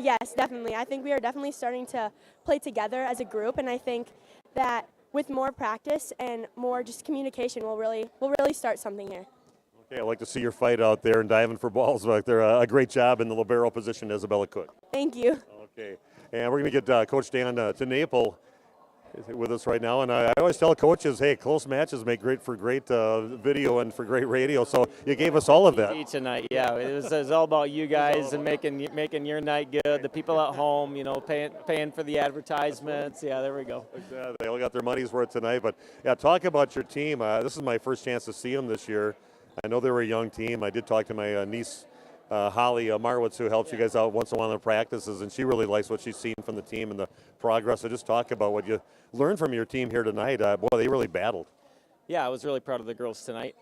Yes, definitely. I think we are definitely starting to play together as a group, and I think that with more practice and more just communication, we'll really start something here. Okay, I'd like to see your fight out there and diving for balls back there. A great job in the libero position, Isabella Cook. Thank you. Okay, and we're going to get Coach Dan to Naples with us right now, and I always tell coaches, hey, close matches make great video and for great radio, so you gave us all of that. Tonight, yeah, it was all about you guys and making your night good, the people at home, paying for the advertisements. Yeah, there we go. Exactly. They all got their money's worth tonight, but yeah, talk about your team. This is my first chance to see them this year. I know they were a young team. I did talk to my niece, Holly Marwitz, who helps you guys out once in a while in the practices, and she really likes what she's seen from the team and the progress. So just talk about what you learned from your team here tonight. Boy, they really battled. Yeah, I was really proud of the girls tonight.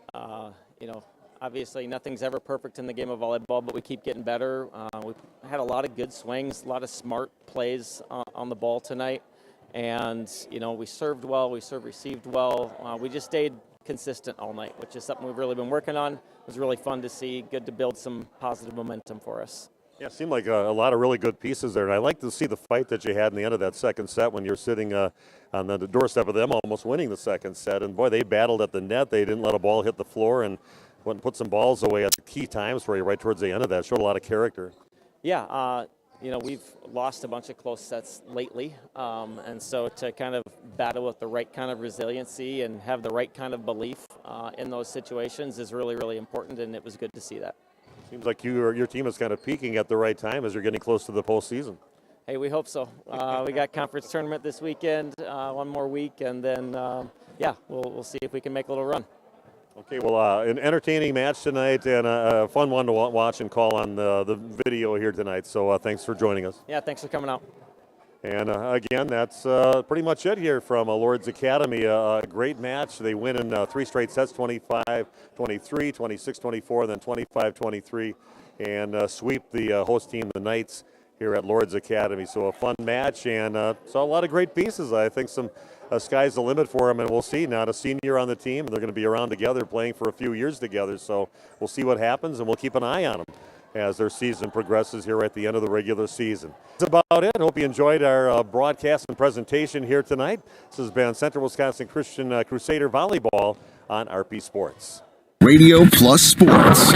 Obviously nothing's ever perfect in the game of volleyball, but we keep getting better. We had a lot of good swings, a lot of smart plays on the ball tonight, and we served well, we received well. We just stayed consistent all night, which is something we've really been working on. It was really fun to see, good to build some positive momentum for us. Yeah, it seemed like a lot of really good pieces there, and I like to see the fight that you had in the end of that second set when you're sitting on the doorstep of them almost winning the second set, and boy, they battled at the net. They didn't let a ball hit the floor and went and put some balls away at the key times for you right towards the end of that. Showed a lot of character. Yeah, we've lost a bunch of close sets lately, and so to kind of battle with the right kind of resiliency and have the right kind of belief in those situations is really, really important, and it was good to see that. Seems like your team is kind of peaking at the right time as you're getting close to the postseason. Hey, we hope so. We got conference tournament this weekend, one more week, and then, we'll see if we can make a little run. Okay, well, an entertaining match tonight and a fun one to watch and call on the video here tonight. So thanks for joining us. Yeah, thanks for coming out. And again, that's pretty much it here from Lourdes Academy. A great match. They win in 3 straight sets, 25-23, 26-24, then 25-23, and sweep the host team, the Knights, here at Lourdes Academy. So a fun match, and saw a lot of great pieces. I think some sky's the limit for them, and we'll see. Not a senior on the team. They're going to be around together, playing for a few years together. So we'll see what happens, and we'll keep an eye on them as their season progresses here at the end of the regular season. That's about it. Hope you enjoyed our broadcast and presentation here tonight. This has been Central Wisconsin Christian Crusader Volleyball on RP Sports. Radio Plus Sports.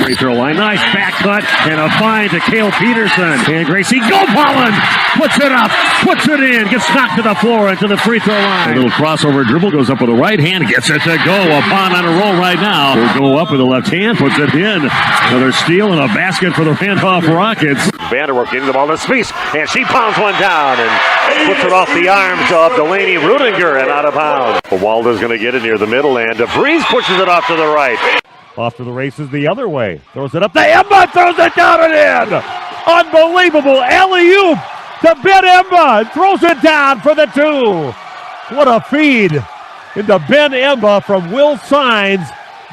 Free throw line, nice back cut, and a find to Cale Peterson. And Gracie Gopalin puts it up, puts it in, gets knocked to the floor into the free throw line. A little crossover dribble, goes up with the right hand, gets it to go. Upon on a roll right now. Will go up with the left hand, puts it in. Another steal and a basket for the Randolph Rockets. Vanderwerf getting the ball to Spies, and she pounds one down and puts it off the arms of Delaney Rudinger and out of bounds. Walda's going to get it near the middle, and DeVries pushes it off to the right. Off to the races the other way. Throws it up to Emba, throws it down and in. Unbelievable alley-oop to Ben Emba, and throws it down for the 2. What a feed into Ben Emba from Will Sines.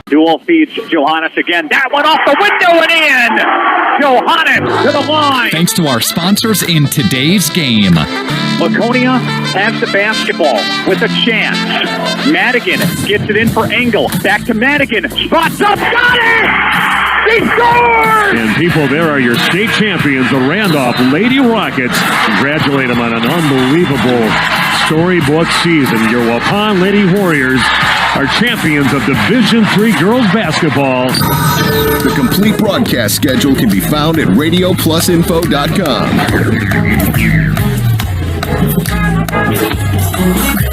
Dual feeds Johannes again. That one off the window and in. Johannes to the line. Thanks to our sponsors in today's game. Laconia has the basketball with a chance. Madigan gets it in for Engel. Back to Madigan. Spots up. Got it! He scores! And people, there are your state champions, the Randolph Lady Rockets. Congratulate them on an unbelievable storybook season. Your Waupun Lady Warriors are champions of Division III girls basketball. The complete broadcast schedule can be found at radioplusinfo.com.